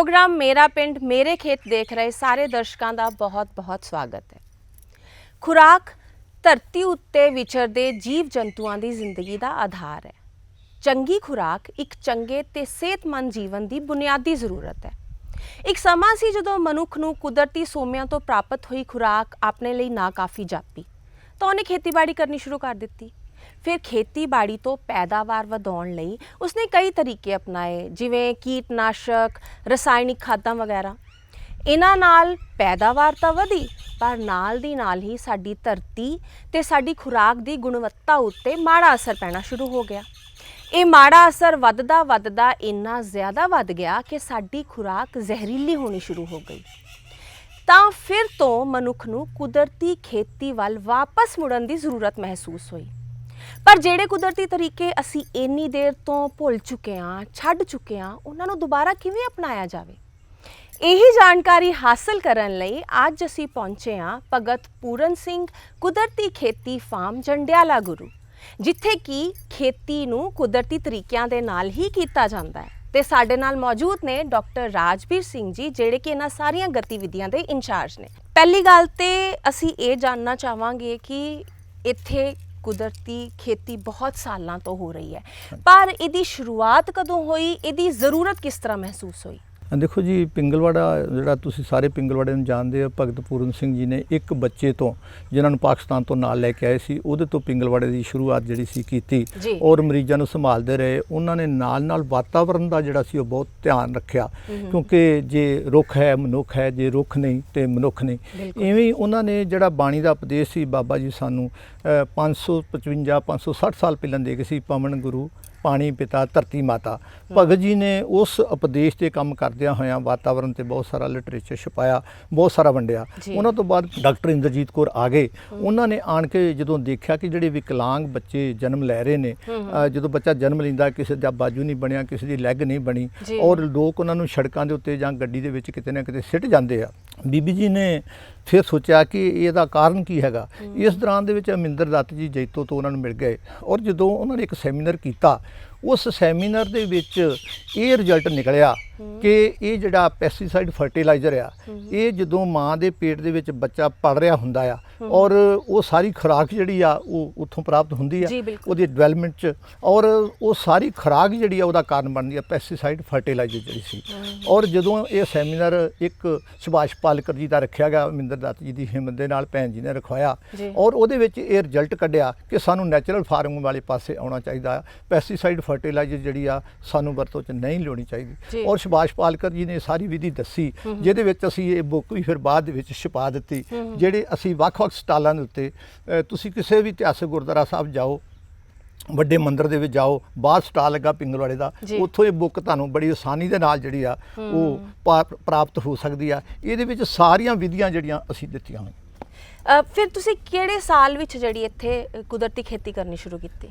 Programme मेरा पिंड मेरे खेत देख रहे सारे दर्शकों का बहुत बहुत स्वागत है। खुराक धरती उत्ते विचरदे जीव जंतुओं की जिंदगी का आधार है। चंगी खुराक एक चंगे ते सेहतमंद जीवन की बुनियादी जरूरत है। एक समा सी जदों मनुख नूं कुदरती सोमियां तो प्राप्त हुई खुराक अपने लिए ना काफ़ी जापी तो उन्हें खेतीबाड़ी करनी शुरू कर दी। फिर खेतीबाड़ी तो पैदावार वधाउण लई उसने कई तरीके अपनाए, जिवें कीटनाशक, रसायनिक खादां वगैरह। इन्हां नाल पैदावार तो वधी पर नाल दी नाल ही साडी धरती ते साडी खुराक दी गुणवत्ता उत्ते माड़ा असर पैना शुरू हो गया। ये माड़ा असर वधदा वधदा इन्ना ज़्यादा वध गया कि साडी खुराक जहरीली होनी शुरू हो गई। तां फिर तो मनुख नूं कुदरती खेती वल वापस मुड़न की जरूरत महसूस हुई। पर ਜਿਹੜੇ ਕੁਦਰਤੀ ਤਰੀਕੇ ਅਸੀਂ ਇੰਨੀ ਦੇਰ ਤੋਂ ਭੁੱਲ ਚੁੱਕੇ ਹਾਂ, ਛੱਡ ਚੁੱਕੇ ਹਾਂ, ਉਹਨਾਂ ਨੂੰ ਦੁਬਾਰਾ ਕਿਵੇਂ ਅਪਣਾਇਆ ਜਾਵੇ, ਇਹੀ ਜਾਣਕਾਰੀ ਹਾਸਲ ਕਰਨ ਲਈ ਅੱਜ ਅਸੀਂ ਪਹੁੰਚੇ ਹਾਂ ਭਗਤ ਪੂਰਨ ਸਿੰਘ ਕੁਦਰਤੀ ਖੇਤੀ ਫਾਰਮ ਜੰਡਿਆਲਾ ਗੁਰੂ, ਜਿੱਥੇ ਕਿ ਖੇਤੀ ਨੂੰ ਕੁਦਰਤੀ ਤਰੀਕਿਆਂ ਦੇ ਨਾਲ ਹੀ ਕੀਤਾ ਜਾਂਦਾ ਹੈ। ਤੇ ਸਾਡੇ ਨਾਲ ਮੌਜੂਦ ਨੇ ਡਾਕਟਰ ਰਾਜਵੀਰ ਸਿੰਘ ਜੀ, ਜਿਹੜੇ ਕਿ ਇਹਨਾਂ ਸਾਰੀਆਂ ਗਤੀਵਿਧੀਆਂ ਦੇ ਇੰਚਾਰਜ ਨੇ। ਪਹਿਲੀ ਗੱਲ ਤੇ ਅਸੀਂ ਇਹ ਜਾਣਨਾ ਚਾਹਾਂਗੇ ਕਿ ਇੱਥੇ कुदरती खेती बहुत सालों तो हो रही है, पर इसकी शुरुआत कदों हुई, इसकी ज़रूरत किस तरह महसूस हुई? देखो जी, पिंगलवाड़ा जोड़ा तुसी सारे पिंगलवाड़े नूं जानते हो, भगत पूरन सिंह जी ने एक बच्चे तो जिन्होंने पाकिस्तान तो नाल लैके आए सी, उहदे तो पिंगलवाड़े की शुरुआत जिहड़ी सी कीती और मरीज़ां नूं संभालदे रहे। उन्होंने नाल नाल वातावरण का जिहड़ा सी बहुत ध्यान रखिया, क्योंकि जे रुख है मनुख है, जे रुख नहीं तो मनुख नहीं। इवें उन्होंने जिहड़ा बाणी का उपदेश सी बाबा जी सानू 555-560 साल पहलां दे गए सी, पवन गुरु पानी पिता धरती माता। भगत जी ने उस उपदेश के काम करदियां होया वातावरण ते बहुत सारा लिटरेचर छपाया, बहुत सारा वंडिया। उन्होंने तो बाद डॉक्टर इंद्रजीत कौर आ गए। उन्होंने आन के जो देखा कि जिहड़े विकलांग बच्चे जन्म लै रहे ने, जो बच्चा जन्म लैंदा किसी का बाजू नहीं बनया, किसी की लैग नहीं बनी, और लोग उन्होंने सड़कों के उत्ते जां गड्डी दे विच किते ना किते सिट जांदे आ। बीबी जी ने फिर सोचा कि इसदा कारण की हैगा। इस दौरान दे विच अमिंदर दत्त जी जैतो तो उन्होंने मिल गए, और जो उन्होंने एक सैमीनार किया, उस सैमीनार दे विच ये रिजल्ट निकलिया कि ये जिहड़ा पैस्टीसाइड फर्टिलाइजर आ, ये जदों माँ के पेट दे विच बच्चा पल रहा हुंदा आ, और वो सारी खुराक जिहड़ी आ उत्थों प्राप्त हुंदी आ उहदी डिवेलपमेंट च, और वो सारी खुराक जिहड़ी आ उहदा कारण बनदी आ पैस्टीसाइड फर्टिलाइजर जिहड़ी सी। और जदों ये सैमीनार एक सुभाष पालकर जी का रखा गया, अमिंदर दत्त जी की हिम्मत दे नाल भैन जी ने रखवाया, और उहदे विच ये रिजल्ट कढ़िया कि सानू नैचुरल फार्मिंग वाले पासे आउणा चाहीदा, पैस्टीसाइड फर्टिलाइजर जिहड़ी आ सानू वरतों च नहीं लियाउणी चाहीदी। और सुभाष पालकर जी ने सारी विधि दसी, जिहदे विच असीं ये बुक भी फिर बाद विच छपा दित्ती, जिहड़े असीं ਵੱਖ-ਵੱਖ ਸਟਾਲਾਂ ਦੇ ਉੱਤੇ ਤੁਸੀਂ ਕਿਸੇ ਵੀ ਇਤਿਹਾਸਕ ਗੁਰਦੁਆਰਾ ਸਾਹਿਬ ਜਾਓ, ਵੱਡੇ ਮੰਦਿਰ ਦੇ ਵਿੱਚ ਜਾਓ, ਬਾਹਰ ਸਟਾਲ ਲੱਗਾ ਪਿੰਗਲਵਾੜੇ ਦਾ, ਉੱਥੋਂ ਇਹ ਬੁੱਕ ਤੁਹਾਨੂੰ ਬੜੀ ਆਸਾਨੀ ਦੇ ਨਾਲ ਜਿਹੜੀ ਆ ਉਹ ਪ੍ਰਾਪਤ ਹੋ ਸਕਦੀ ਆ। ਇਹਦੇ ਵਿੱਚ ਸਾਰੀਆਂ ਵਿਧੀਆਂ ਜਿਹੜੀਆਂ ਅਸੀਂ ਦਿੱਤੀਆਂ ਹੋਈਆਂ। ਫਿਰ ਤੁਸੀਂ ਕਿਹੜੇ ਸਾਲ ਵਿੱਚ ਜਿਹੜੀ ਇੱਥੇ ਕੁਦਰਤੀ ਖੇਤੀ ਕਰਨੀ ਸ਼ੁਰੂ ਕੀਤੀ?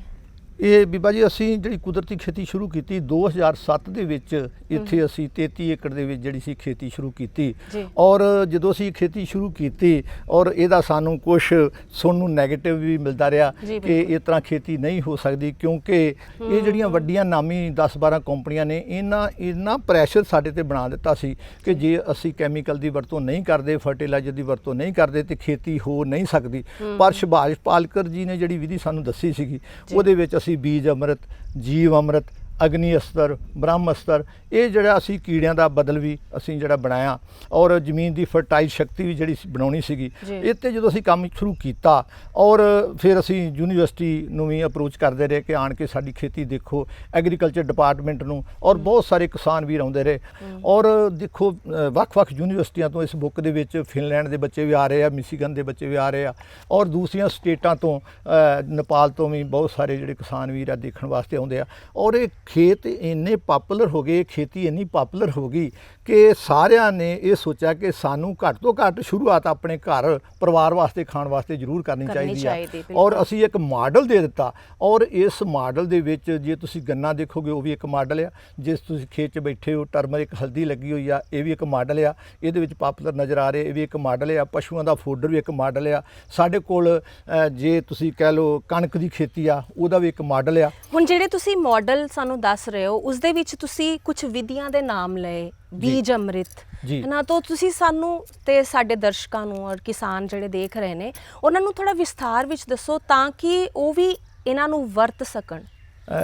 ਇਹ ਬੀਬਾ ਜੀ ਅਸੀਂ ਜਿਹੜੀ ਕੁਦਰਤੀ ਖੇਤੀ ਸ਼ੁਰੂ ਕੀਤੀ 2007 ਦੇ ਵਿੱਚ ਇੱਥੇ ਅਸੀਂ 33 ਏਕੜ ਦੇ ਵਿੱਚ ਜਿਹੜੀ ਸੀ ਖੇਤੀ ਸ਼ੁਰੂ ਕੀਤੀ। ਔਰ ਜਦੋਂ ਅਸੀਂ ਖੇਤੀ ਸ਼ੁਰੂ ਕੀਤੀ ਔਰ ਇਹਦਾ ਸਾਨੂੰ ਕੁਝ ਸੁਣਨ ਨੂੰ ਨੈਗੇਟਿਵ ਵੀ ਮਿਲਦਾ ਰਿਹਾ ਕਿ ਇਸ ਤਰ੍ਹਾਂ ਖੇਤੀ ਨਹੀਂ ਹੋ ਸਕਦੀ, ਕਿਉਂਕਿ ਇਹ ਜਿਹੜੀਆਂ ਵੱਡੀਆਂ ਨਾਮੀ 10-12 ਕੰਪਨੀਆਂ ਨੇ ਇਹਨਾਂ ਪ੍ਰੈਸ਼ਰ ਸਾਡੇ ਤੇ ਬਣਾ ਦਿੱਤਾ ਸੀ ਕਿ ਜੇ ਅਸੀਂ ਕੈਮੀਕਲ ਦੀ ਵਰਤੋਂ ਨਹੀਂ ਕਰਦੇ, ਫਰਟੀਲਾਈਜ਼ਰ ਦੀ ਵਰਤੋਂ ਨਹੀਂ ਕਰਦੇ ਤੇ ਖੇਤੀ ਹੋ ਨਹੀਂ ਸਕਦੀ। ਪਰ ਸੁਭਾਸ਼ ਪਾਲਕਰ ਜੀ ਨੇ ਜਿਹੜੀ ਵਿਧੀ ਸਾਨੂੰ ਦੱਸੀ ਸੀਗੀ, ਉਹਦੇ ਵਿੱਚ ਅਸੀਂ बीज अमृत, जीव अमृत, अग्नि अस्तर, ब्रह्म अस्तर, ये जिहड़ा असीं कीड़ियां दा बदल भी असीं जिहड़ा बनाया, और जमीन की फर्टाइल शक्ति भी जिहड़ी बनाउणी सीगी। इह ते जदों असीं काम शुरू कीता, और फिर असीं यूनीवर्सिटी नूं भी अप्रोच करदे रहे कि आण के साडी खेती देखो, एग्रीकल्चर डिपार्टमेंट नूं, और बहुत सारे किसान वीर आउंदे रहे। और देखो ਵੱਖ-ਵੱਖ यूनीवर्सिटियां तो इस बुक दे विच फिनलैंड के बच्चे भी आ रहे हैं, मिशीगन के बच्चे भी आ रहे हैं, और दूसरियां स्टेटां तो नेपाल तो भी बहुत सारे जिहड़े किसान वीर आ देखण वास्ते आउंदे आ। और खेत इन्ने पॉपुलर हो गए, खेती इन्नी पॉपुलर हो गई कि सारिਆਂ ने ये सोचा कि सानू घट तो घट शुरुआत अपने घर परिवार वास्ते खाण वास्ते जरूर करनी चाहिए। और असी एक मॉडल दे दिता, और इस मॉडल दे विच जे तुसी गन्ना देखोगे वो भी एक मॉडल है, जिस तुसी खेत च बैठे हो टर्मरिक हल्दी लगी हुई आ, ये भी एक मॉडल है, ये पॉपुलर नज़र आ रहे, ये भी एक मॉडल है। पशुओं का फूडर भी एक मॉडल है साडे कोल। जे तुसी कह लो कणक की खेती आ, उहदा भी एक मॉडल है। हुण जिहड़े तुसी मॉडल सानू दस रहे हो, उस दे विच तुसी कुछ विधियां दे नाम लए, ਬੀਜ ਅੰਮ੍ਰਿਤ ਜੀ। ਹੈ ਨਾ, ਤਾਂ ਤੁਸੀਂ ਸਾਨੂੰ ਤੇ ਸਾਡੇ ਦਰਸ਼ਕਾਂ ਨੂੰ ਔਰ ਕਿਸਾਨ ਜਿਹੜੇ ਦੇਖ ਰਹੇ ਨੇ ਉਹਨਾਂ ਨੂੰ ਥੋੜਾ ਵਿਸਥਾਰ ਵਿੱਚ ਦੱਸੋ ਤਾਂ ਕਿ ਉਹ ਵੀ ਇਹਨਾਂ ਨੂੰ ਵਰਤ ਸਕਣ।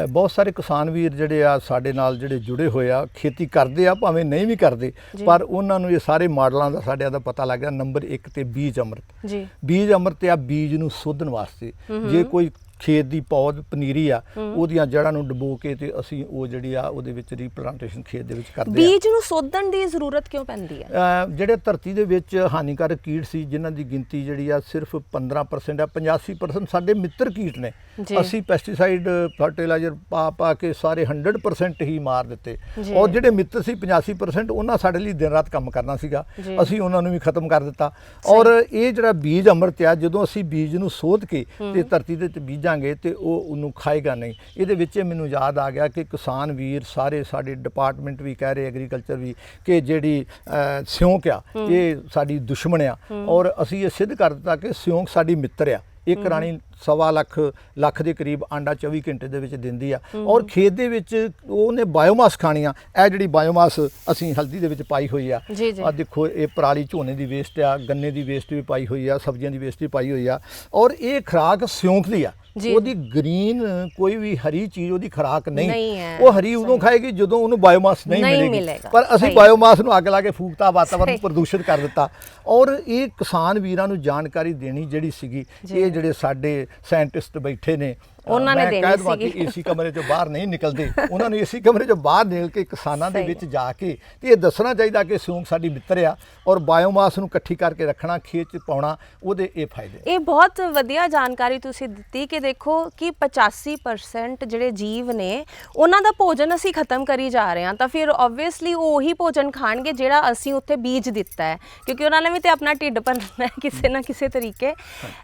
ਬਹੁਤ ਸਾਰੇ ਕਿਸਾਨ ਵੀਰ ਜਿਹੜੇ ਆ ਸਾਡੇ ਨਾਲ ਜਿਹੜੇ ਜੁੜੇ ਹੋਏ ਆ, ਖੇਤੀ ਕਰਦੇ ਆ ਭਾਵੇਂ ਨਹੀਂ ਵੀ ਕਰਦੇ, ਪਰ ਉਹਨਾਂ ਨੂੰ ਇਹ ਸਾਰੇ ਮਾਡਲਾਂ ਦਾ ਸਾਡਿਆਂ ਦਾ ਪਤਾ ਲੱਗ ਗਿਆ। ਨੰਬਰ 1 ਤੇ ਬੀਜ ਅੰਮ੍ਰਿਤ। ਜੀ, ਬੀਜ ਅੰਮ੍ਰਿਤ ਆ ਬੀਜ ਨੂੰ ਸੋਧਣ ਵਾਸਤੇ। ਜੇ ਕੋਈ ਖੇਤ ਦੀ ਪੌਦ ਪਨੀਰੀ ਆ, ਉਹਦੀਆਂ ਜੜ੍ਹਾਂ ਨੂੰ ਡੁਬੋ ਕੇ ਤੇ ਅਸੀਂ ਉਹ ਜਿਹੜੀ ਆ ਉਹਦੇ ਵਿੱਚ ਰੀਪਲਾਂਟੇਸ਼ਨ ਖੇਤ ਦੇ ਵਿੱਚ ਕਰਦੇ ਆ। ਬੀਜ ਨੂੰ ਸੋਧਣ ਦੀ ਜ਼ਰੂਰਤ ਕਿਉਂ ਪੈਂਦੀ ਹੈ? ਜਿਹੜੇ ਧਰਤੀ ਦੇ ਵਿੱਚ ਹਾਨੀਕਾਰਕ ਕੀਟ ਸੀ, ਜਿਨ੍ਹਾਂ ਦੀ ਗਿਣਤੀ ਜਿਹੜੀ ਆ ਸਿਰਫ 15% ਆ, 85% ਸਾਡੇ ਮਿੱਤਰ ਕੀਟ ਨੇ। ਅਸੀਂ ਪੈਸਟੀਸਾਈਡ ਫਰਟੀਲਾਈਜ਼ਰ ਪਾ ਕੇ ਸਾਰੇ 100% ਹੀ ਮਾਰ ਦਿੱਤੇ, ਔਰ ਜਿਹੜੇ ਮਿੱਤਰ ਸੀ 85% ਉਹਨਾਂ ਸਾਡੇ ਲਈ ਦਿਨ ਰਾਤ ਕੰਮ ਕਰਨਾ ਸੀਗਾ, ਅਸੀਂ ਉਹਨਾਂ ਨੂੰ ਵੀ ਖਤਮ ਕਰ ਦਿੱਤਾ। ਔਰ ਇਹ ਜਿਹੜਾ ਬੀਜ ਅੰਮ੍ਰਿਤ ਆ, ਜਦੋਂ ਅਸੀਂ ਬੀਜ ਨੂੰ ਸੋਧ ਕੇ ਤੇ ਧਰਤੀ ਦੇ ਉੱਤੇ ਬੀਜਾਂਗੇ ਤੇ ਉਹ ਉਹਨੂੰ ਖਾਏਗਾ ਨਹੀਂ। ਇਹਦੇ ਵਿੱਚ ਮੈਨੂੰ ਯਾਦ ਆ ਗਿਆ ਕਿ ਕਿਸਾਨ ਵੀਰ ਸਾਰੇ, ਸਾਡੇ ਡਿਪਾਰਟਮੈਂਟ ਵੀ ਕਹਿ ਰਹੇ, ਐਗਰੀਕਲਚਰ ਵੀ, ਕਿ ਜਿਹੜੀ ਸਿਉਂਕ ਆ ਇਹ ਸਾਡੀ ਦੁਸ਼ਮਣ ਆ, ਔਰ ਅਸੀਂ ਇਹ ਸਿੱਧ ਕਰ ਦਿੱਤਾ ਕਿ ਸਿਉਂਕ ਸਾਡੀ ਮਿੱਤਰ ਆ। ਇੱਕ ਰਾਣੀ 1.25 ਲੱਖ ਦੇ ਕਰੀਬ ਆਂਡਾ 24 ਘੰਟੇ ਦੇ ਵਿੱਚ ਦਿੰਦੀ ਆ, ਔਰ ਖੇਤ ਦੇ ਵਿੱਚ ਉਹਨੇ ਬਾਇਓਮਾਸ ਖਾਣੀ ਆ। ਇਹ ਜਿਹੜੀ ਬਾਇਓਮਾਸ ਅਸੀਂ ਹਲਦੀ ਦੇ ਵਿੱਚ ਪਾਈ ਹੋਈ ਆ, ਆ ਦੇਖੋ, ਇਹ ਪਰਾਲੀ ਝੋਨੇ ਦੀ ਵੇਸਟ ਆ, ਗੰਨੇ ਦੀ ਵੇਸਟ ਵੀ ਪਾਈ ਹੋਈ ਆ, ਸਬਜ਼ੀਆਂ ਦੀ ਵੇਸਟ ਵੀ ਪਾਈ ਹੋਈ ਆ, ਔਰ ਇਹ ਖੁਰਾਕ ਸਿਉਂਕ ਦੀ ਆ। ਉਹਦੀ ਗ੍ਰੀਨ ਕੋਈ ਵੀ ਹਰੀ ਚੀਜ਼ ਉਹਦੀ ਖੁਰਾਕ ਨਹੀਂ ਹੈ। ਉਹ ਹਰੀ ਉਦੋਂ ਖਾਏਗੀ ਜਦੋਂ ਉਹਨੂੰ ਬਾਇਓਮਾਸ ਨਹੀਂ ਮਿਲੇਗੀ, ਪਰ ਅਸੀਂ ਬਾਇਓਮਾਸ ਨੂੰ ਅੱਗ ਲਾ ਕੇ ਫੂਕਤਾ, ਵਾਤਾਵਰਨ ਨੂੰ ਪ੍ਰਦੂਸ਼ਿਤ ਕਰ ਦਿੱਤਾ। ਔਰ ਇਹ ਕਿਸਾਨ ਵੀਰਾਂ ਨੂੰ ਜਾਣਕਾਰੀ ਦੇਣੀ ਜਿਹੜੀ ਸੀਗੀ, ਇਹ ਜਿਹੜੇ ਸਾਡੇ ਸਾਇੰਟਿਸਟ ਬੈਠੇ ਨੇ, ਉਹਨਾਂ ਨੇ ਦੇਣੀ ਸੀਗੀ। ਏਸੀ ਕਮਰੇ ਚੋਂ ਬਾਹਰ ਨਹੀਂ ਨਿਕਲਦੇ, ਉਹਨਾਂ ਨੂੰ ਏਸੀ ਕਮਰੇ ਚੋਂ ਬਾਹਰ ਨਿਕਲ ਕੇ ਕਿਸਾਨਾਂ ਦੇ ਵਿੱਚ ਜਾ ਕੇ ਤੇ ਇਹ ਦੱਸਣਾ ਚਾਹੀਦਾ ਕਿ ਸਿਉਂਕ ਸਾਡੀ ਮਿੱਤਰ ਆ, ਔਰ ਬਾਇਓਮਾਸ ਨੂੰ ਇਕੱਠੀ ਕਰਕੇ ਰੱਖਣਾ, ਖੇਤ 'ਚ ਪਾਉਣਾ, ਉਹਦੇ ਇਹ ਫਾਇਦੇ। ਇਹ ਬਹੁਤ ਵਧੀਆ ਜਾਣਕਾਰੀ ਤੁਸੀਂ ਦਿੱਤੀ ਕਿ ਦੇਖੋ ਕਿ 85% ਜਿਹੜੇ ਜੀਵ ਨੇ ਉਹਨਾਂ ਦਾ ਭੋਜਨ ਅਸੀਂ ਖਤਮ ਕਰੀ ਜਾ ਰਹੇ ਹਾਂ, ਤਾਂ ਫਿਰ ਓਬਵੀਅਸਲੀ ਉਹ ਉਹੀ ਭੋਜਨ ਖਾਣਗੇ ਜਿਹੜਾ ਅਸੀਂ ਉੱਥੇ ਬੀਜ ਦਿੱਤਾ ਹੈ, ਕਿਉਂਕਿ ਉਹਨਾਂ ਨੇ ਵੀ ਤੇ ਆਪਣਾ ਢਿੱਡ ਭਰਨਾ ਹੈ ਕਿਸੇ ਨਾ ਕਿਸੇ ਤਰੀਕੇ।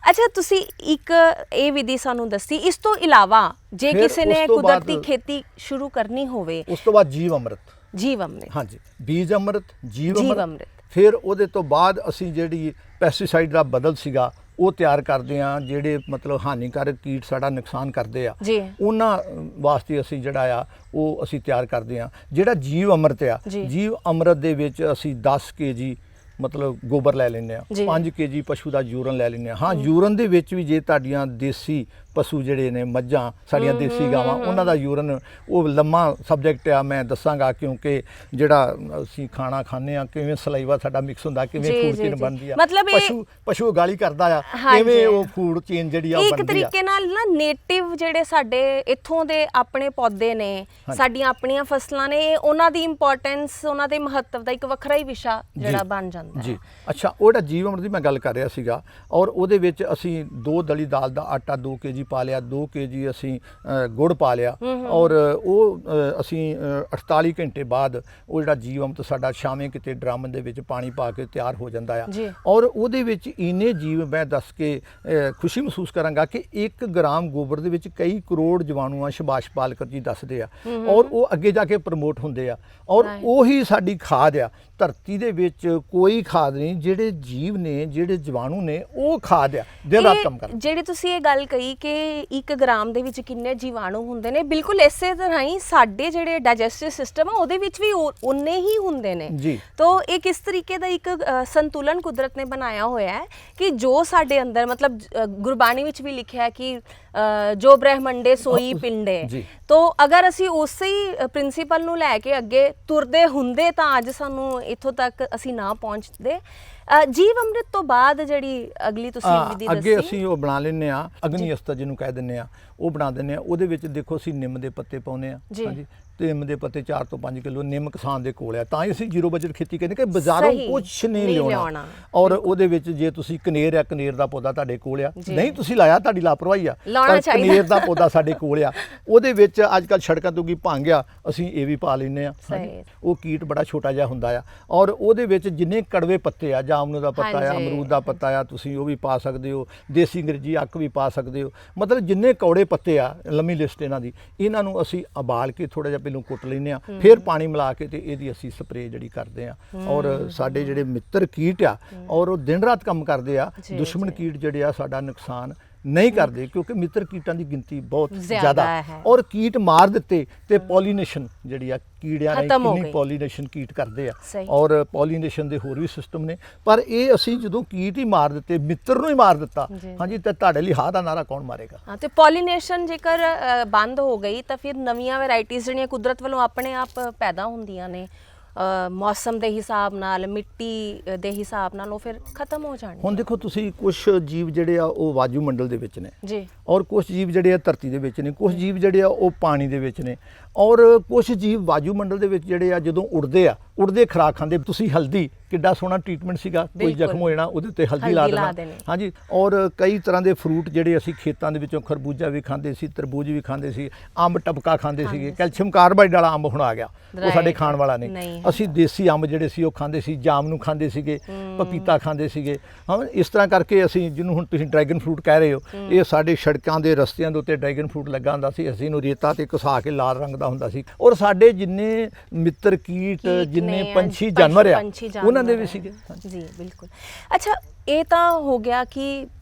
ਅੱਛਾ, ਤੁਸੀਂ ਇੱਕ ਇਹ ਵਿਧੀ ਸਾਨੂੰ ਦੱਸੀ, ਇਸ ਤੋਂ ਇਲਾਵਾ ਜੇ ਕਿਸੇ ਨੇ ਕੁਦਰਤੀ ਖੇਤੀ ਸ਼ੁਰੂ ਕਰਨੀ ਹੋਵੇ, ਉਸ ਤੋਂ ਬਾਅਦ ਜੀਵ ਅੰਮ੍ਰਿਤ। ਜੀਵ ਅੰਮ੍ਰਿਤ, ਹਾਂਜੀ, ਬੀਜ ਅੰਮ੍ਰਿਤ, ਜੀਵ ਅੰਮ੍ਰਿਤ। ਫਿਰ ਉਹਦੇ ਤੋਂ ਬਾਅਦ ਅਸੀਂ ਜਿਹੜੀ ਪੈਸਟੀਸਾਈਡ ਦਾ ਬਦਲ ਸੀਗਾ ਉਹ ਤਿਆਰ ਕਰਦੇ ਆ, ਜਿਹੜੇ ਮਤਲਬ ਹਾਨੀਕਾਰਕ ਕੀਟ ਸਾਡਾ ਨੁਕਸਾਨ ਕਰਦੇ ਆ, ਉਹਨਾਂ ਵਾਸਤੇ ਅਸੀਂ ਜਿਹੜਾ ਆ ਉਹ ਅਸੀਂ ਤਿਆਰ ਕਰਦੇ ਆ। ਜਿਹੜਾ ਜੀਵ ਅੰਮ੍ਰਿਤ ਆ, ਜੀਵ ਅੰਮ੍ਰਿਤ ਦੇ ਵਿੱਚ ਅਸੀਂ 10 kg ਮਤਲਬ ਗੋਬਰ ਲੈ ਲੈਂਦੇ ਆ, 5 kg ਪਸ਼ੂ ਦਾ ਯੂਰਨ ਲੈ ਲੈਂਦੇ ਆ। ਹਾਂ, ਯੂਰਨ ਦੇ ਵਿੱਚ ਵੀ ਜੇ ਤੁਹਾਡੀਆਂ ਦੇਸੀ ਪਸ਼ੂ ਜਿਹੜੇ ਨੇ, ਮੱਝਾਂ ਸਾਡੀਆਂ ਦੇਸੀ ਗਾਵਾਂ, ਉਹਨਾਂ ਦਾ ਯੂਰਨ ਉਹ ਲੰਮਾ ਸਬਜੈਕਟ ਆ, ਮੈਂ ਦੱਸਾਂਗਾ, ਕਿਉਂਕਿ ਜਿਹੜਾ ਅਸੀਂ ਖਾਣਾ ਖਾਂਦੇ ਆ, ਕਿਵੇਂ ਸਲਾਈਵਾ ਸਾਡਾ ਮਿਕਸ ਹੁੰਦਾ, ਕਿਵੇਂ ਫੂਡ ਚੇਨ ਬਣਦੀ ਆ, ਮਤਲਬ ਪਸ਼ੂ ਗਾਲੀ ਕਰਦਾ ਆ, ਕਿਵੇਂ ਉਹ ਫੂਡ ਚੇਨ ਜਿਹੜੀ ਆ ਇੱਕ ਤਰੀਕੇ ਨਾਲ ਨਾ ਨੇਟਿਵ ਜਿਹੜੇ ਸਾਡੇ ਇੱਥੋਂ ਦੇ ਆਪਣੇ ਪੌਦੇ ਨੇ, ਸਾਡੀਆਂ ਆਪਣੀਆਂ ਫਸਲਾਂ ਨੇ, ਉਹਨਾਂ ਦੀ ਇੰਪੋਰਟੈਂਸ, ਉਹਨਾਂ ਦੇ ਮਹੱਤਵ ਦਾ ਇੱਕ ਵੱਖਰਾ ਹੀ ਵਿਸ਼ਾ ਜਿਹੜਾ ਬਣ ਜਾਂਦਾ ਜੀ। ਅੱਛਾ, ਉਹ ਜਿਹੜਾ ਜੀਵ ਅੰਮ੍ਰਿਤ ਦੀ ਮੈਂ ਗੱਲ ਕਰ ਰਿਹਾ ਸੀਗਾ, ਔਰ ਉਹਦੇ ਵਿੱਚ ਅਸੀਂ 2 ਦਲੀ ਦਾਲ ਦਾ ਆਟਾ 2 kg ਪਾ ਲਿਆ, 2 kg ਅਸੀਂ ਗੁੜ ਪਾ ਲਿਆ, ਔਰ ਉਹ ਅਸੀਂ 48 ਘੰਟੇ ਬਾਅਦ ਉਹ ਜਿਹੜਾ ਜੀਵ ਅੰਮ੍ਰਿਤ ਸਾਡਾ ਛਾਵੇਂ ਕਿਤੇ ਡਰਮ ਦੇ ਵਿੱਚ ਪਾਣੀ ਪਾ ਕੇ ਤਿਆਰ ਹੋ ਜਾਂਦਾ ਆ। ਔਰ ਉਹਦੇ ਵਿੱਚ ਇੰਨੇ ਜੀਵ, ਮੈਂ ਦੱਸ ਕੇ ਖੁਸ਼ੀ ਮਹਿਸੂਸ ਕਰਾਂਗਾ ਕਿ 1 ਗ੍ਰਾਮ ਗੋਬਰ ਦੇ ਵਿੱਚ ਕਈ ਕਰੋੜ ਜੀਵਾਣੂ ਆ, ਸੁਭਾਸ਼ ਪਾਲਕਰ ਜੀ ਦੱਸਦੇ ਆ, ਔਰ ਉਹ ਅੱਗੇ ਜਾ ਕੇ ਪ੍ਰਮੋਟ ਹੁੰਦੇ ਆ, ਔਰ ਉਹੀ ਸਾਡੀ ਖਾਦ ਆ। ਧਰਤੀ ਦੇ ਵਿੱਚ ਕੋਈ ਖਾਦ ਨਹੀਂ, ਜਿਹੜੇ ਜੀਵ ਨੇ, ਜਿਹੜੇ ਜੀਵਾਣੂ ਨੇ, ਉਹ ਖਾਦ ਆ, ਦਿਨ ਰਾਤ ਕੰਮ ਕਰਦੇ। ਜਿਹੜੀ ਤੁਸੀਂ ਇਹ ਗੱਲ ਕਹੀ ਕਿ 1 ਗ੍ਰਾਮ ਦੇ ਵਿੱਚ ਕਿੰਨੇ ਜੀਵਾਣੂ ਹੁੰਦੇ ਨੇ, ਬਿਲਕੁਲ ਇਸੇ ਤਰ੍ਹਾਂ ਹੀ ਸਾਡੇ ਜਿਹੜੇ ਡਾਈਜੈਸਟਿਵ ਸਿਸਟਮ ਆ ਉਹਦੇ ਵਿੱਚ ਵੀ ਉਨੇ ਹੀ ਹੁੰਦੇ ਨੇ। ਤਾਂ ਇਹ ਕਿਸ ਤਰੀਕੇ ਦਾ ਇੱਕ ਸੰਤੁਲਨ ਕੁਦਰਤ ਨੇ ਬਣਾਇਆ ਹੋਇਆ ਹੈ ਕਿ ਜੋ ਸਾਡੇ ਅੰਦਰ, ਮਤਲਬ ਗੁਰਬਾਣੀ ਵਿੱਚ ਵੀ ਲਿਖਿਆ ਹੈ ਕਿ ਜੋ ਬ੍ਰਹਮੰਡੇ ਸੋਈ ਪਿੰਡੇ, ਤਾਂ ਅਗਰ ਅਸੀਂ ਉਸੇ ਹੀ ਪ੍ਰਿੰਸੀਪਲ ਨੂੰ ਲੈ ਕੇ ਅੱਗੇ ਤੁਰਦੇ ਹੁੰਦੇ ਤਾਂ ਅੱਜ ਸਾਨੂੰ ਇੱਥੋਂ ਤੱਕ ਅਸੀਂ ਨਾ ਪਹੁੰਚਦੇ। ਜੀਵ ਅੰਮ੍ਰਿਤ ਤੋਂ ਬਾਅਦ ਜਿਹੜੀ ਅਗਲੀ ਤੁਸੀਂ ਵਿਧੀ ਦੱਸੀ, ਅੱਗੇ ਅਸੀਂ ਉਹ ਬਣਾ ਲੈਂਦੇ ਆ, ਅਗਨੀ ਅਸਤਰ ਜਿਹਨੂੰ ਕਹਿ ਦਿੰਦੇ ਆ, ਉਹ ਬਣਾ ਦਿੰਦੇ ਆ। ਉਹਦੇ ਵਿੱਚ ਦੇਖੋ ਅਸੀਂ ਨਿੰਮ ਦੇ ਪੱਤੇ ਪਾਉਂਦੇ ਆ, ਹਾਂਜੀ, ਤੇ ਨਿੰਮ ਦੇ ਪੱਤੇ 4 ਤੋਂ 5 ਕਿਲੋ। ਨਿੰਮ ਕਿਸਾਨ ਦੇ ਕੋਲ ਆ, ਤਾਂ ਹੀ ਅਸੀਂ ਜ਼ੀਰੋ ਬਜਟ ਖੇਤੀ ਕਹਿੰਦੇ ਕਿ ਬਾਜ਼ਾਰੋਂ ਕੁਛ ਨਹੀਂ ਲਿਆਉਣਾ। ਔਰ ਉਹਦੇ ਵਿੱਚ ਜੇ ਤੁਸੀਂ ਕਨੇਰ ਆ, ਕਨੇਰ ਦਾ ਪੌਦਾ ਤੁਹਾਡੇ ਕੋਲ ਆ, ਨਹੀਂ ਤੁਸੀਂ ਲਾਇਆ, ਤੁਹਾਡੀ ਲਾਪਰਵਾਹੀ ਆ, ਪਰ ਕਨੇਰ ਦਾ ਪੌਦਾ ਸਾਡੇ ਕੋਲ ਆ। ਉਹਦੇ ਵਿੱਚ ਅੱਜ ਕੱਲ੍ਹ ਸੜਕਾਂ ਤੋਂ ਕੀ ਭੰਗ ਆ, ਅਸੀਂ ਇਹ ਵੀ ਪਾ ਲੈਂਦੇ ਆ। ਉਹ ਕੀਟ ਬੜਾ ਛੋਟਾ ਜਿਹਾ ਹੁੰਦਾ ਆ, ਔਰ ਉਹਦੇ ਵਿੱਚ ਜਿੰਨੇ ਕੜਵੇ ਪੱਤੇ ਆ, ਜਾਮਨੂ ਦਾ ਪੱਤਾ ਆ, ਅਮਰੂਦ ਦਾ ਪੱਤਾ ਆ, ਤੁਸੀਂ ਉਹ ਵੀ ਪਾ ਸਕਦੇ ਹੋ, ਦੇਸੀ ਅੰਗਰੇਜ਼ੀ ਅੱਕ ਵੀ ਪਾ ਸਕਦੇ ਹੋ। ਮਤਲਬ ਜਿੰਨੇ ਕੌੜੇ ਪੱਤੇ ਆ, ਲੰਮੀ ਲਿਸਟ ਇਹਨਾਂ ਦੀ, ਇਹਨਾਂ ਨੂੰ ਅਸੀਂ ਉਬਾਲ ਕੇ ਥੋੜਾ ਜਿਹਾ ਪਹਿਲਾਂ ਕੁੱਟ ਲੈਂਦੇ ਆ, ਫਿਰ ਪਾਣੀ ਮਿਲਾ ਕੇ ਤੇ ਇਹਦੀ ਅਸੀਂ ਸਪਰੇਅ ਜਿਹੜੀ ਕਰਦੇ ਆ। ਔਰ ਸਾਡੇ ਜਿਹੜੇ ਮਿੱਤਰ ਕੀਟ ਆ, ਔਰ ਉਹ ਦਿਨ ਰਾਤ ਕੰਮ ਕਰਦੇ ਆ। ਦੁਸ਼ਮਣ ਕੀਟ ਜਿਹੜੇ ਆ ਸਾਡਾ ਨੁਕਸਾਨ ਨਹੀਂ ਕਰਦੇ ਕਿਉਂਕਿ ਮਿੱਤਰ ਕੀਟਾਂ ਦੀ ਗਿਣਤੀ ਬਹੁਤ ਜ਼ਿਆਦਾ ਜ਼ਿਆਦਾ ਹੈ। ਔਰ ਕੀਟ ਮਾਰ ਦਿੱਤੇ ਤੇ ਪੋਲੀਨੇਸ਼ਨ ਜਿਹੜੀ ਆ ਕੀੜਿਆਂ ਨੇ ਖਤਮ ਹੋ ਕਿੰਨੀ ਗਈ। ਪੋਲੀਨੇਸ਼ਨ ਕੀਟ ਕਰਦੇ ਆ ਸਹੀ। ਔਰ ਪੋਲੀਨੇਸ਼ਨ ਦੇ ਹੋਰ ਵੀ ਸਿਸਟਮ ਨੇ ਪਰ ਇਹ ਅਸੀਂ ਜਦੋਂ ਕੀਟ ਹੀ ਮਾਰ ਦਿੱਤੇ ਮਿੱਤਰ ਨੂੰ ਹੀ ਮਾਰ ਦਿੱਤਾ ਜੀ। ਹਾਂਜੀ ਤੇ ਤੁਹਾਡੇ ਲਈ ਹਾਂ ਦਾ ਨਾਰਾ ਕੌਣ ਮਾਰੇਗਾ। ਹਾਂ ਤੇ ਪੋਲੀਨੇਸ਼ਨ ਜੇਕਰ ਬੰਦ ਹੋ ਗਈ ਤਾਂ ਫਿਰ ਨਵੀਆਂ ਵੈਰਾਈਟੀਆਂ ਜਿਹੜੀਆਂ ਕੁਦਰਤ ਵੱਲੋਂ ਆਪਣੇ ਆਪ ਪੈਦਾ ਹੁੰਦੀਆਂ ਨੇ ਮੌਸਮ ਦੇ ਹਿਸਾਬ ਨਾਲ ਮਿੱਟੀ ਦੇ ਹਿਸਾਬ ਨਾਲ ਉਹ ਫਿਰ ਖਤਮ ਹੋ ਜਾਣੀ। ਹੁਣ ਦੇਖੋ ਤੁਸੀਂ ਕੁਝ ਜੀਵ ਜਿਹੜੇ ਆ ਉਹ ਵਾਯੂਮੰਡਲ ਦੇ ਵਿੱਚ ਨੇ ਜੀ ਔਰ ਕੁਝ ਜੀਵ ਜਿਹੜੇ ਆ ਧਰਤੀ ਦੇ ਵਿੱਚ ਨੇ ਕੁਝ ਜੀਵ ਜਿਹੜੇ ਆ ਉਹ ਪਾਣੀ ਦੇ ਵਿੱਚ ਨੇ ਔਰ ਕੁਝ ਜੀਵ ਵਾਯੂਮੰਡਲ ਦੇ ਵਿੱਚ ਜਿਹੜੇ ਆ ਜਦੋਂ ਉੜਦੇ ਖੁਰਾਕ ਖਾਂਦੇ ਤੁਸੀਂ ਹਲਦੀ ਕਿੱਡਾ ਸੋਹਣਾ ਟ੍ਰੀਟਮੈਂਟ ਸੀਗਾ ਕੋਈ ਬਿਲਕੁਲ। ਜ਼ਖਮ ਹੋ ਜਾਣਾ ਉਹਦੇ ਉੱਤੇ ਹਲਦੀ ਲਾ ਹਲਦੀ ਲਾ ਦੇਣਾ ਦੇਣੀ। ਹਾਂਜੀ ਔਰ ਕਈ ਤਰ੍ਹਾਂ ਦੇ ਫਰੂਟ ਜਿਹੜੇ ਅਸੀਂ ਖੇਤਾਂ ਦੇ ਵਿੱਚੋਂ ਖਰਬੂਜਾ ਵੀ ਖਾਂਦੇ ਸੀ ਤਰਬੂਜ ਵੀ ਖਾਂਦੇ ਸੀ ਅੰਬ ਟਪਕਾ ਖਾਂਦੇ ਸੀਗੇ ਕੈਲਸ਼ੀਅਮ ਕਾਰਬਾਈਡ ਵਾਲਾ ਅੰਬ ਹੁਣ ਆ ਗਿਆ ਉਹ ਸਾਡੇ Right. ਖਾਣ ਵਾਲਾ ਨਹੀਂ ਨਹੀਂ ਹੈਗਾ। ਅਸੀਂ ਦੇਸੀ ਅੰਬ ਜਿਹੜੇ ਸੀ ਉਹ ਖਾਂਦੇ ਸੀ ਜਾਮ ਨੂੰ ਖਾਂਦੇ ਸੀਗੇ ਪਪੀਤਾ ਖਾਂਦੇ ਸੀਗੇ ਹਾਂ ਇਸ ਤਰ੍ਹਾਂ ਕਰਕੇ ਅਸੀਂ ਜਿਹਨੂੰ ਹੁਣ ਤੁਸੀਂ ਡਰੈਗਨ ਫਰੂਟ ਕਹਿ ਰਹੇ ਹੋ ਇਹ ਸਾਡੇ ਸੜਕਾਂ ਦੇ ਰਸਤਿਆਂ ਦੇ ਉੱਤੇ ਡਰੈਗਨ ਫਰੂਟ ਲੱਗਾ ਹੁੰਦਾ ਸੀ ਅਸੀਂ ਇਹਨੂੰ ਰੇਤਾ ਤੇ ਘਸਾ ਕੇ ਲਾਲ ਰੰਗ ਦਾ ਹੁੰਦਾ ਸੀ ਔਰ ਸਾਡੇ ਜਿੰਨੇ ਮਿੱਤਰ ਕੀਟ ਜਿੰਨੇ ਨੇ, ਪੰਛੀ ਜਾਨਵਰ ਆ ਪੰਛੀ ਉਹਨਾਂ ਦੇ ਜਾਨਵਰ ਵੀ ਆ। ਸੀਗੇ ਜੀ ਬਿਲਕੁਲ। ਅੱਛਾ ਇਹ ਤਾਂ ਹੋ ਗਿਆ ਕਿ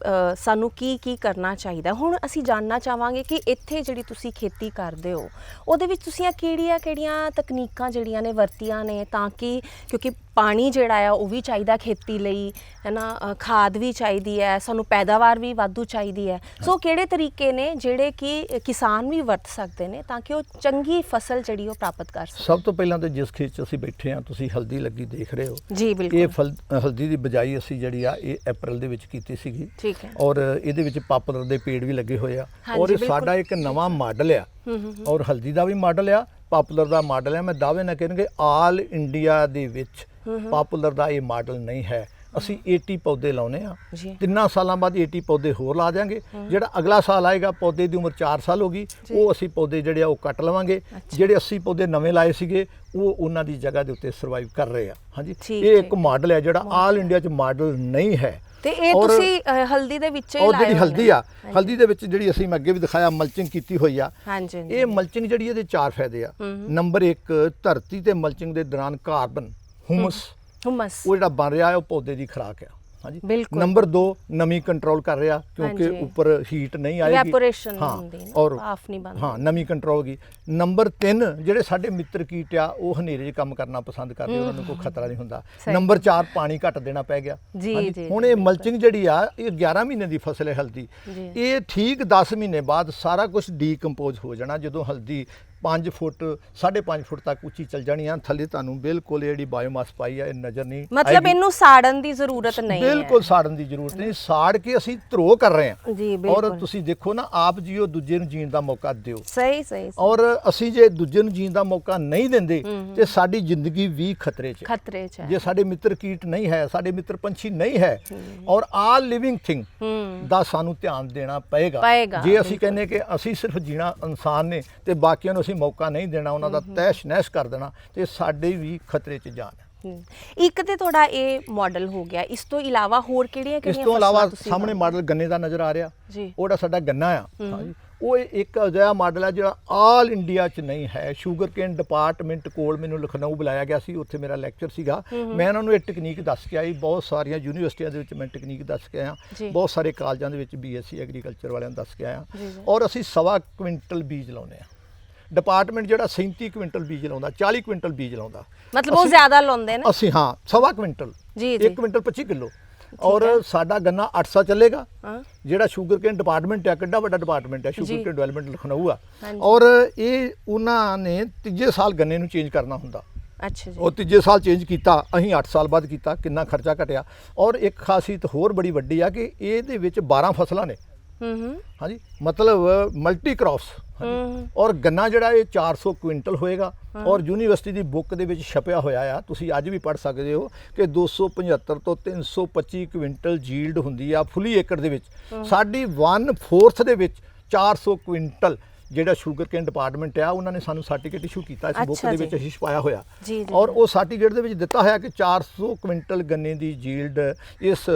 ਸਾਨੂੰ ਕੀ ਕਰਨਾ ਚਾਹੀਦਾ। ਹੁਣ ਅਸੀਂ ਜਾਣਨਾ ਚਾਹਾਂਗੇ ਕਿ ਇੱਥੇ ਜਿਹੜੀ ਤੁਸੀਂ ਖੇਤੀ ਕਰਦੇ ਹੋ ਉਹਦੇ ਵਿੱਚ ਤੁਸੀਂ ਕਿਹੜੀਆਂ ਤਕਨੀਕਾਂ ਜਿਹੜੀਆਂ ਨੇ ਵਰਤੀਆਂ ਨੇ ਤਾਂ ਕਿ ਕਿਉਂਕਿ ਪਾਣੀ ਜਿਹੜਾ ਆ ਉਹ ਵੀ ਚਾਹੀਦਾ ਖੇਤੀ ਲਈ ਹੈ ਨਾ ਖਾਦ ਵੀ ਚਾਹੀਦੀ ਹੈ ਸਾਨੂੰ ਪੈਦਾਵਾਰ ਵੀ ਵਾਧੂ ਚਾਹੀਦੀ ਹੈ ਸੋ ਕਿਹੜੇ ਤਰੀਕੇ ਨੇ ਜਿਹੜੇ ਕਿ ਕਿਸਾਨ ਵੀ ਵਰਤ ਸਕਦੇ ਨੇ ਤਾਂ ਕਿ ਉਹ ਚੰਗੀ ਫਸਲ ਜਿਹੜੀ ਉਹ ਪ੍ਰਾਪਤ ਕਰ ਸਕਣ। ਸਭ ਤੋਂ ਪਹਿਲਾਂ ਤਾਂ ਜਿਸ ਖੇਤ 'ਚ ਅਸੀਂ ਬੈਠੇ ਹਾਂ ਤੁਸੀਂ ਹਲਦੀ ਲੱਗੀ ਦੇਖ ਰਹੇ ਹੋ ਜੀ ਇਹ ਬਿਲਕੁਲ ਹਲਦੀ ਦੀ ਬਜਾਈ ਅਸੀਂ ਜਿਹੜੀ ਆ ਇਹ ਅਪ੍ਰੈਲ ਦੇ ਵਿੱਚ ਕੀਤੀ ਸੀਗੀ ਠੀਕ ਹੈ। ਔਰ ਇਹਦੇ ਵਿੱਚ ਪਾਪੂਲਰ ਦੇ ਪੇੜ ਵੀ ਲੱਗੇ ਹੋਏ ਆ ਹਾਂਜੀ, ਔਰ ਇਹ ਬਿਲਕੁਲ। ਸਾਡਾ ਇੱਕ ਨਵਾਂ ਮਾਡਲ ਆ ਔਰ ਹਲਦੀ ਦਾ ਵੀ ਮਾਡਲ ਆ ਪਾਪੂਲਰ ਦਾ ਮਾਡਲ ਆ ਮੈਂ ਦਾਅਵੇ ਨਾਲ ਕਹਿਣਗੇ ਆਲ ਇੰਡੀਆ ਦੇ ਵਿੱਚ ਪਾਪੂਲਰ ਦਾ ਇਹ ਮਾਡਲ ਨਹੀਂ ਹੈ ਅਸੀਂ 80 ਪੌਦੇ ਲਾਉਨੇ ਆ ਜੀ 3 ਸਾਲਾਂ ਬਾਅਦ 80 ਪੌਦੇ ਹੋਰ ਲਾ ਦਿਆਂਗੇ ਜਿਹੜਾ ਅਗਲਾ ਸਾਲ ਆਏਗਾ ਪੌਦੇ ਦੀ ਉਮਰ 4 ਸਾਲ ਹੋਗੀ ਉਹ ਅਸੀਂ ਪੌਦੇ ਜਿਹੜੇ ਆ ਉਹ ਕੱਟ ਲਵਾਂਗੇ ਜਿਹੜੇ 80 ਪੌਦੇ ਨਵੇਂ ਲਾਏ ਸੀਗੇ ਉਹ ਉਹਨਾਂ ਦੀ ਜਗ੍ਹਾ ਦੇ ਉੱਤੇ ਸਰਵਾਈਵ ਕਰ ਰਹੇ ਆ ਹਾਂਜੀ ਠੀਕ, ਇਹ ਇੱਕ ਠੀਕ। ਮਾਡਲ ਹੈ ਜਿਹੜਾ ਆਲ ਇੰਡੀਆ 'ਚ ਮਾਡਲ ਨਹੀਂ ਹੈ ਤੇ ਇਹ ਔਰ- ਤੁਸੀਂ ਹਲਦੀ ਦੇ ਵਿੱਚ ਹੀ ਔਰ ਲਾਏ ਜਿਹੜੀ ਹੋਏ ਹਲਦੀ ਨੇ। ਆ ਹਲਦੀ ਦੇ ਵਿੱਚ ਜਿਹੜੀ ਅਸੀਂ ਮੈਂ ਅੱਗੇ ਵੀ ਦਿਖਾਇਆ ਮਲਚਿੰਗ ਕੀਤੀ ਹੋਈ ਆ ਹਾਂਜੀ ਹਾਂਜੀ। ਇਹ ਮਲਚਿੰਗ ਜਿਹੜੀ ਇਹਦੇ 4 ਫਾਇਦੇ ਆ ਨੰਬਰ 1 ਧਰਤੀ ਤੇ ਮਲਚਿੰਗ ਦੇ ਦੌਰਾਨ ਕਾਰਬਨ ਹਿਊਮਸ ਹੁਮਸ ਉਹ ਜਿਹੜਾ ਬਣ ਰਿਹਾ ਹੈ ਉਹ ਪੌਦੇ ਦੀ ਖੁਰਾਕ ਆ ਹਾਂਜੀ ਬਿਲਕੁਲ। ਨੰਬਰ 2 ਨਮੀ ਕੰਟਰੋਲ ਕਰ ਰਿਹਾ ਕਿਉਂਕਿ ਹਾਂਜੀ। ਉੱਪਰ ਹੀਟ ਨਹੀਂ ਆਏਗੀ Evaporation ਹਾਂ, ਹੁੰਦੀ ਨਾ, ਔਰ ਭਾਫ਼ ਨਹੀਂ ਬਣਦੀ। ਹਾਂ ਨਮੀ ਕੰਟਰੋਲ ਹੋਗੀ ਨੰਬਰ 3 ਜਿਹੜੇ ਸਾਡੇ ਮਿੱਤਰ ਕੀਟ ਆ ਉਹ ਹਨੇਰੇ 'ਚ ਕੰਮ ਕਰਨਾ ਪਸੰਦ ਕਰਦੇ ਉਹਨਾਂ ਨੂੰ ਕੋਈ ਖਤਰਾ ਨਹੀਂ ਹੁੰਦਾ ਸਹੀ। ਨੰਬਰ 4 ਪਾਣੀ ਘੱਟ ਦੇਣਾ ਪੈ ਗਿਆ ਜੀ, ਹਾਂਜੀ, ਜੀ, ਹੁਣ ਜੀ, ਇਹ ਬਿਲਕੁਲ। ਮਲਚਿੰਗ ਜਿਹੜੀ ਆ ਇਹ 11 ਮਹੀਨੇ ਦੀ ਫਸਲ ਹੈ ਹਲਦੀ ਜੀ। ਇਹ ਠੀਕ 10 ਮਹੀਨੇ ਬਾਅਦ ਸਾਰਾ ਕੁਝ ਡੀਕੰਪੋਜ਼ ਹੋ ਜਾਣਾ ਜਦੋਂ ਹਲਦੀ 5 ਫੁੱਟ 5.5 ਫੁੱਟ ਤੱਕ ਉੱਚੀ ਚੱਲ ਜਾਣੀ ਆ ਥੱਲੇ ਤੁਹਾਨੂੰ ਬਿਲਕੁਲ ਜਿਹੜੀ ਬਾਇਓਮਾਸ ਪਾਈ ਆ ਇਹ ਨਜ਼ਰ ਨਹੀਂ ਮਤਲਬ ਆਏਗੀ। ਇਹਨੂੰ ਸਾੜਨ ਦੀ ਜ਼ਰੂਰਤ ਨਹੀਂ ਹੈ। ਬਿਲਕੁਲ ਸਾੜਨ ਦੀ ਜ਼ਰੂਰਤ ਨਹੀਂ ਸਾੜ ਕੇ ਅਸੀਂ ਧਰੋ ਕਰ ਰਹੇ ਹਾਂ ਜੀ ਔਰ ਬਿਲਕੁਲ ਤੁਸੀਂ ਦੇਖੋ ਨਾ ਆਪ ਜੀਓ ਦੂਜੇ ਨੂੰ ਜੀਣ ਦਾ ਮੌਕਾ ਦਿਓ ਸਹੀ ਸਹੀ ਔਰ ਅਸੀਂ ਜੇ ਦੂਜੇ ਨੂੰ ਜੀਣ ਦਾ ਮੌਕਾ ਨਹੀਂ ਦਿੰਦੇ ਤੇ ਸਾਡੀ ਜ਼ਿੰਦਗੀ ਵੀ ਖਤਰੇ 'ਚ ਹੈ। ਖਤਰੇ ਚ ਹੈ। ਜੇ ਸਾਡੇ ਮਿੱਤਰ ਕੀਟ ਨਹੀਂ ਹੈ ਸਾਡੇ ਮਿੱਤਰ ਪੰਛੀ ਨਹੀਂ ਹੈ ਔਰ ਆਲ ਲਿਵਿੰਗ ਥਿੰਗ ਦਾ ਸਾਨੂੰ ਧਿਆਨ ਦੇਣਾ ਪਏਗਾ ਜੇ ਅਸੀਂ ਕਹਿੰਦੇ ਕਿ ਅਸੀਂ ਸਿਰਫ ਜੀਣਾ ਇਨਸਾਨ ਨੇ ਤੇ ਬਾਕੀਆਂ ਨੂੰ ਅਸੀਂ ਮੌਕਾ ਨਹੀਂ ਦੇਣਾ ਉਹਨਾਂ ਦਾ ਤੈਸ਼ ਨੈਸ਼ ਕਰ ਦੇਣਾ ਤੇ ਸਾਡੇ ਵੀ ਖਤਰੇ 'ਚ ਜਾਨ ਹੈ। ਇੱਕ ਤੇ ਤੁਹਾਡਾ ਇਹ ਮਾਡਲ ਹੋ ਗਿਆ ਇਸ ਤੋਂ ਇਲਾਵਾ ਹੋਰ ਕਿਹੜੀਆਂ ਇਸ ਕਿਹੜੀਆਂ ਤੋਂ ਇਲਾਵਾ ਫਸਲਾਂ ਤੁਸੀਂ ਸਾਹਮਣੇ ਮਾਡਲ ਗੰਨੇ ਦਾ ਨਜ਼ਰ ਆ ਰਿਹਾ ਜੀ ਉਹਦਾ ਸਾਡਾ ਗੰਨਾ ਆ ਹਾਂਜੀ ਉਹ ਇੱਕ ਅਜਿਹਾ ਮਾਡਲ ਹੈ ਜਿਹੜਾ ਆਲ ਇੰਡੀਆ 'ਚ ਨਹੀਂ ਹੈ ਸ਼ੂਗਰ ਕੇਨ ਡਿਪਾਰਟਮੈਂਟ ਕੋਲ ਮੈਨੂੰ ਲਖਨਊ ਬੁਲਾਇਆ ਗਿਆ ਸੀ ਉੱਥੇ ਮੇਰਾ ਲੈਕਚਰ ਸੀਗਾ ਮੈਂ ਉਹਨਾਂ ਨੂੰ ਇਹ ਟੈਕਨੀਕ ਦੱਸ ਕੇ ਆਈ ਬਹੁਤ ਸਾਰੀਆਂ ਯੂਨੀਵਰਸਿਟੀਆਂ ਦੇ ਵਿੱਚ ਮੈਂ ਟੈਕਨੀਕ ਦੱਸ ਕੇ ਆਇਆ ਜੀ। ਬਹੁਤ ਸਾਰੇ ਕਾਲਜਾਂ ਦੇ ਵਿੱਚ ਬੀਐਸਸੀ ਐਗਰੀਕਲਚਰ ਵਾਲਿਆਂ ਨੂੰ ਦੱਸ ਕੇ ਆਇਆ ਜੀ, ਜੀ। ਔਰ ਅਸੀਂ 1.25 ਕੁਇੰਟਲ ਬੀਜ ਲਾਉਂਦੇ ਆ ਡਿਪਾਰਟਮੈਂਟ ਜਿਹੜਾ 37 ਕੁਇੰਟਲ ਬੀਜ ਲਾਉਂਦਾ 40 ਕੁਇੰਟਲ ਬੀਜ ਲਾਉਂਦਾ ਮਤਲਬ ਉਹ ਅਸੀਂ- ਜ਼ਿਆਦਾ ਲਾਉਂਦੇ ਨੇ ਅਸੀਂ ਹਾਂ 1.25 ਕੁਇੰਟਲ ਜੀ, ਜੀ। 1 ਕੁਇੰਟਲ 25 ਕਿਲੋ ਔਰ ਸਾਡਾ ਗੰਨਾ 800 ਚੱਲੇਗਾ ਹਾਂ ਜਿਹੜਾ ਸ਼ੂਗਰ ਕੇਨ ਡਿਪਾਰਟਮੈਂਟ ਹੈ ਕਿੱਡਾ ਵੱਡਾ ਡਿਪਾਰਟਮੈਂਟ ਹੈ ਜੀ। ਸ਼ੂਗਰ ਕੇਨ ਡਿਵੈਲਪਮੈਂਟ ਲਖਨਊ ਆ ਹਾਂਜੀ। ਔਰ ਇਹ ਉਹਨਾਂ ਨੇ ਤੀਜੇ ਸਾਲ ਗੰਨੇ ਨੂੰ ਚੇਂਜ ਕਰਨਾ ਹੁੰਦਾ ਅੱਛਾ ਜੀ ਉਹ ਤੀਜੇ ਸਾਲ ਚੇਂਜ ਕੀਤਾ ਅਸੀਂ 8 ਸਾਲ ਬਾਅਦ ਕੀਤਾ ਕਿੰਨਾ ਖਰਚਾ ਘਟਿਆ ਔਰ ਇੱਕ ਖਾਸੀਅਤ ਹੋਰ ਬੜੀ ਵੱਡੀ ਆ ਕਿ ਇਹਦੇ ਵਿੱਚ 12 ਫਸਲਾਂ ਨੇ ਹਾਂਜੀ ਮਤਲਬ ਮਲਟੀ ਕ੍ਰੌਪਸ ਔਰ ਗੰਨਾ ਜਿਹੜਾ ਇਹ 400 ਕੁਇੰਟਲ ਹੋਏਗਾ ਔਰ ਯੂਨੀਵਰਸਿਟੀ ਦੀ ਬੁੱਕ ਦੇ ਵਿੱਚ ਛਪਿਆ ਹੋਇਆ ਆ ਤੁਸੀਂ ਅੱਜ ਵੀ ਪੜ੍ਹ ਸਕਦੇ ਹੋ ਕਿ 275 ਤੋਂ 325 ਕੁਇੰਟਲ ਜੀਲਡ ਹੁੰਦੀ ਆ ਫੁੱਲੀ ਏਕੜ ਦੇ ਵਿੱਚ ਸਾਡੀ 1/4 ਦੇ ਵਿੱਚ 400 ਕੁਇੰਟਲ ਜਿਹੜਾ ਸ਼ੂਗਰ ਕੇਨ ਡਿਪਾਰਟਮੈਂਟ ਆ ਉਹਨਾਂ ਨੇ ਸਾਨੂੰ ਸਰਟੀਫਿਕੇਟ ਇਸ਼ੂ ਕੀਤਾ ਇਸ ਬੁੱਕ ਅੱਛਾ ਦੇ ਜੀ। ਵਿੱਚ ਅਸੀਂ ਛਪਾਇਆ ਹੋਇਆ ਜੀ, ਜੀ, ਔਰ ਉਹ ਸਰਟੀਫਿਕੇਟ ਦੇ ਵਿੱਚ ਦਿੱਤਾ ਹੋਇਆ ਕਿ 400 ਕੁਇੰਟਲ ਗੰਨੇ ਦੀ ਜੀਲਡ ਇਸ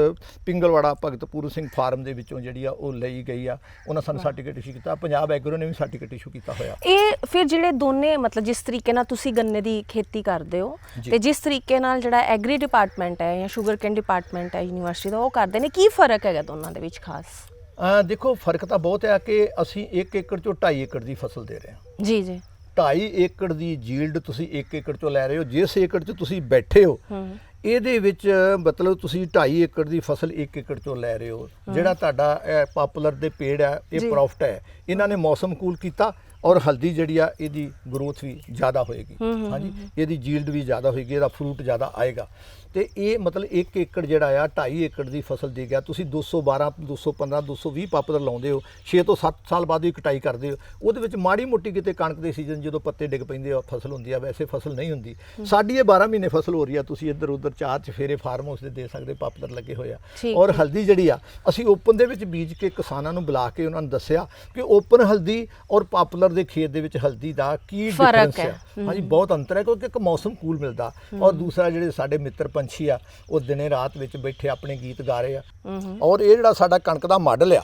ਪਿੰਗਲਵਾੜਾ ਭਗਤਪੂਰ ਸਿੰਘ ਫਾਰਮ ਦੇ ਵਿੱਚੋਂ ਜਿਹੜੀ ਆ ਉਹ ਲਈ ਗਈ ਆ ਉਹਨਾਂ ਸਾਨੂੰ ਸਰਟੀਫਿਕੇਟ ਇਸ਼ੂ ਕੀਤਾ ਪੰਜਾਬ ਐਗਰੋ ਨੇ ਵੀ ਸਰਟੀਫਿਕੇਟ ਇਸ਼ੂ ਕੀਤਾ ਹੋਇਆ ਇਹ ਫਿਰ ਜਿਹੜੇ ਦੋਨੇ ਮਤਲਬ ਜਿਸ ਤਰੀਕੇ ਨਾਲ ਤੁਸੀਂ ਗੰਨੇ ਦੀ ਖੇਤੀ ਕਰਦੇ ਹੋ ਜੀ। ਤੇ ਜਿਸ ਤਰੀਕੇ ਨਾਲ ਜਿਹੜਾ ਐਗਰੀ ਡਿਪਾਰਟਮੈਂਟ ਹੈ ਜਾਂ ਸ਼ੂਗਰ ਕੇਨ ਡਿਪਾਰਟਮੈਂਟ ਹੈ ਯੂਨੀਵਰਸਿਟੀ ਦਾ ਉਹ ਕਰਦੇ ਨੇ ਕੀ ਫਰਕ ਹੈਗਾ ਦੋਨਾਂ ਦੇ ਵਿੱਚ ਖਾਸ ਦੇਖੋ ਫਰਕ ਤਾਂ ਬਹੁਤ ਹੈ ਕਿ ਅਸੀਂ 1 ਏਕੜ ਚੋਂ 2.5 ਏਕੜ ਦੀ ਫਸਲ ਦੇ ਰਹੇ ਹਾਂ। ਜੀ ਜੀ 2.5 ਏਕੜ ਦੀ ਯੀਲਡ ਤੁਸੀਂ 1 ਏਕੜ ਚੋਂ ਲੈ ਰਹੇ ਹੋ। ਜਿਸ ਏਕੜ 'ਚ ਤੁਸੀਂ ਬੈਠੇ ਹੋ ਇਹਦੇ ਵਿੱਚ ਮਤਲਬ ਤੁਸੀਂ 2.5 ਏਕੜ ਦੀ ਫਸਲ 1 ਏਕੜ ਚੋਂ ਲੈ ਰਹੇ ਹੋ। ਜਿਹੜਾ ਤੁਹਾਡਾ ਪਾਪੂਲਰ ਦੇ ਪੇੜ ਹੈ ਇਹ ਪ੍ਰੋਫਿਟ ਹੈ। ਇਹਨਾਂ ਨੇ ਮੌਸਮ ਕੂਲ ਕੀਤਾ ਔਰ ਹਲਦੀ ਜਿਹੜੀ ਆ ਇਹਦੀ ਗਰੋਥ ਵੀ ਜ਼ਿਆਦਾ ਹੋਏਗੀ। ਹਾਂਜੀ, ਇਹਦੀ ਯੀਲਡ ਵੀ ਜ਼ਿਆਦਾ ਹੋਏਗੀ, ਇਹਦਾ ਫਰੂਟ ਜ਼ਿਆਦਾ ਆਏਗਾ। ਤੇ ਇਹ ਮਤਲਬ 1 ਏਕੜ ਜਿਹੜਾ ਆ 2.5 ਏਕੜ ਦੀ ਫਸਲ ਦੇ ਗਿਆ। ਤੁਸੀਂ 212 215 220 ਪਾਪੂਲਰ ਲਾਉਂਦੇ ਹੋ, 6 ਤੋਂ 7 ਸਾਲ ਬਾਅਦ ਹੀ ਕਟਾਈ ਕਰਦੇ ਹੋ। ਉਹਦੇ ਵਿੱਚ ਮਾੜੀ ਮੋਟੀ ਕਿਤੇ ਕਣਕ ਦੇ ਸੀਜ਼ਨ ਜਦੋਂ ਪੱਤੇ ਡਿੱਗ ਪੈਂਦੇ ਆ ਫਸਲ ਹੁੰਦੀ ਆ, ਵੈਸੇ ਫਸਲ ਨਹੀਂ ਹੁੰਦੀ। ਸਾਡੀ ਇਹ 12 ਮਹੀਨੇ ਫਸਲ ਹੋ ਰਹੀ ਆ। ਤੁਸੀਂ ਇੱਧਰ ਉੱਧਰ 4 ਚਫੇਰੇ ਫਾਰਮ ਹਾਊਸ ਦੇ ਦੇ ਸਕਦੇ, ਪਾਪੂਲਰ ਲੱਗੇ ਹੋਏ ਆ। ਔਰ ਹਲਦੀ ਜਿਹੜੀ ਆ ਅਸੀਂ ਓਪਨ ਦੇ ਵਿੱਚ ਬੀਜ ਕੇ ਕਿਸਾਨਾਂ ਨੂੰ ਬੁਲਾ ਕੇ ਉਹਨਾਂ ਨੂੰ ਦੱਸਿਆ ਕਿ ਓਪਨ ਹਲਦੀ ਔਰ ਪਾਪੂਲਰ ਦੇ ਖੇਤ ਦੇ ਵਿੱਚ ਹਲਦੀ ਦਾ ਕੀ ਡਿਫਰੈਂਸ ਹੈ। ਹਾਂਜੀ, ਬਹੁਤ ਅੰਤਰ ਹੈ ਕਿਉਂਕਿ ਇੱਕ ਮੌਸਮ ਕੂਲ ਮਿਲਦਾ ਔਰ ਦੂਸਰਾ ਜਿਹੜੇ ਸਾਡੇ ਮਿੱਤਰ ਪੰਛੀ ਆ ਉਹ ਦਿਨੇ ਰਾਤ ਵਿੱਚ ਬੈਠੇ ਆਪਣੇ ਗੀਤ ਗਾ ਰਹੇ ਆ। ਔਰ ਇਹ ਜਿਹੜਾ ਸਾਡਾ ਕਣਕ ਦਾ ਮਾਡਲ ਆ,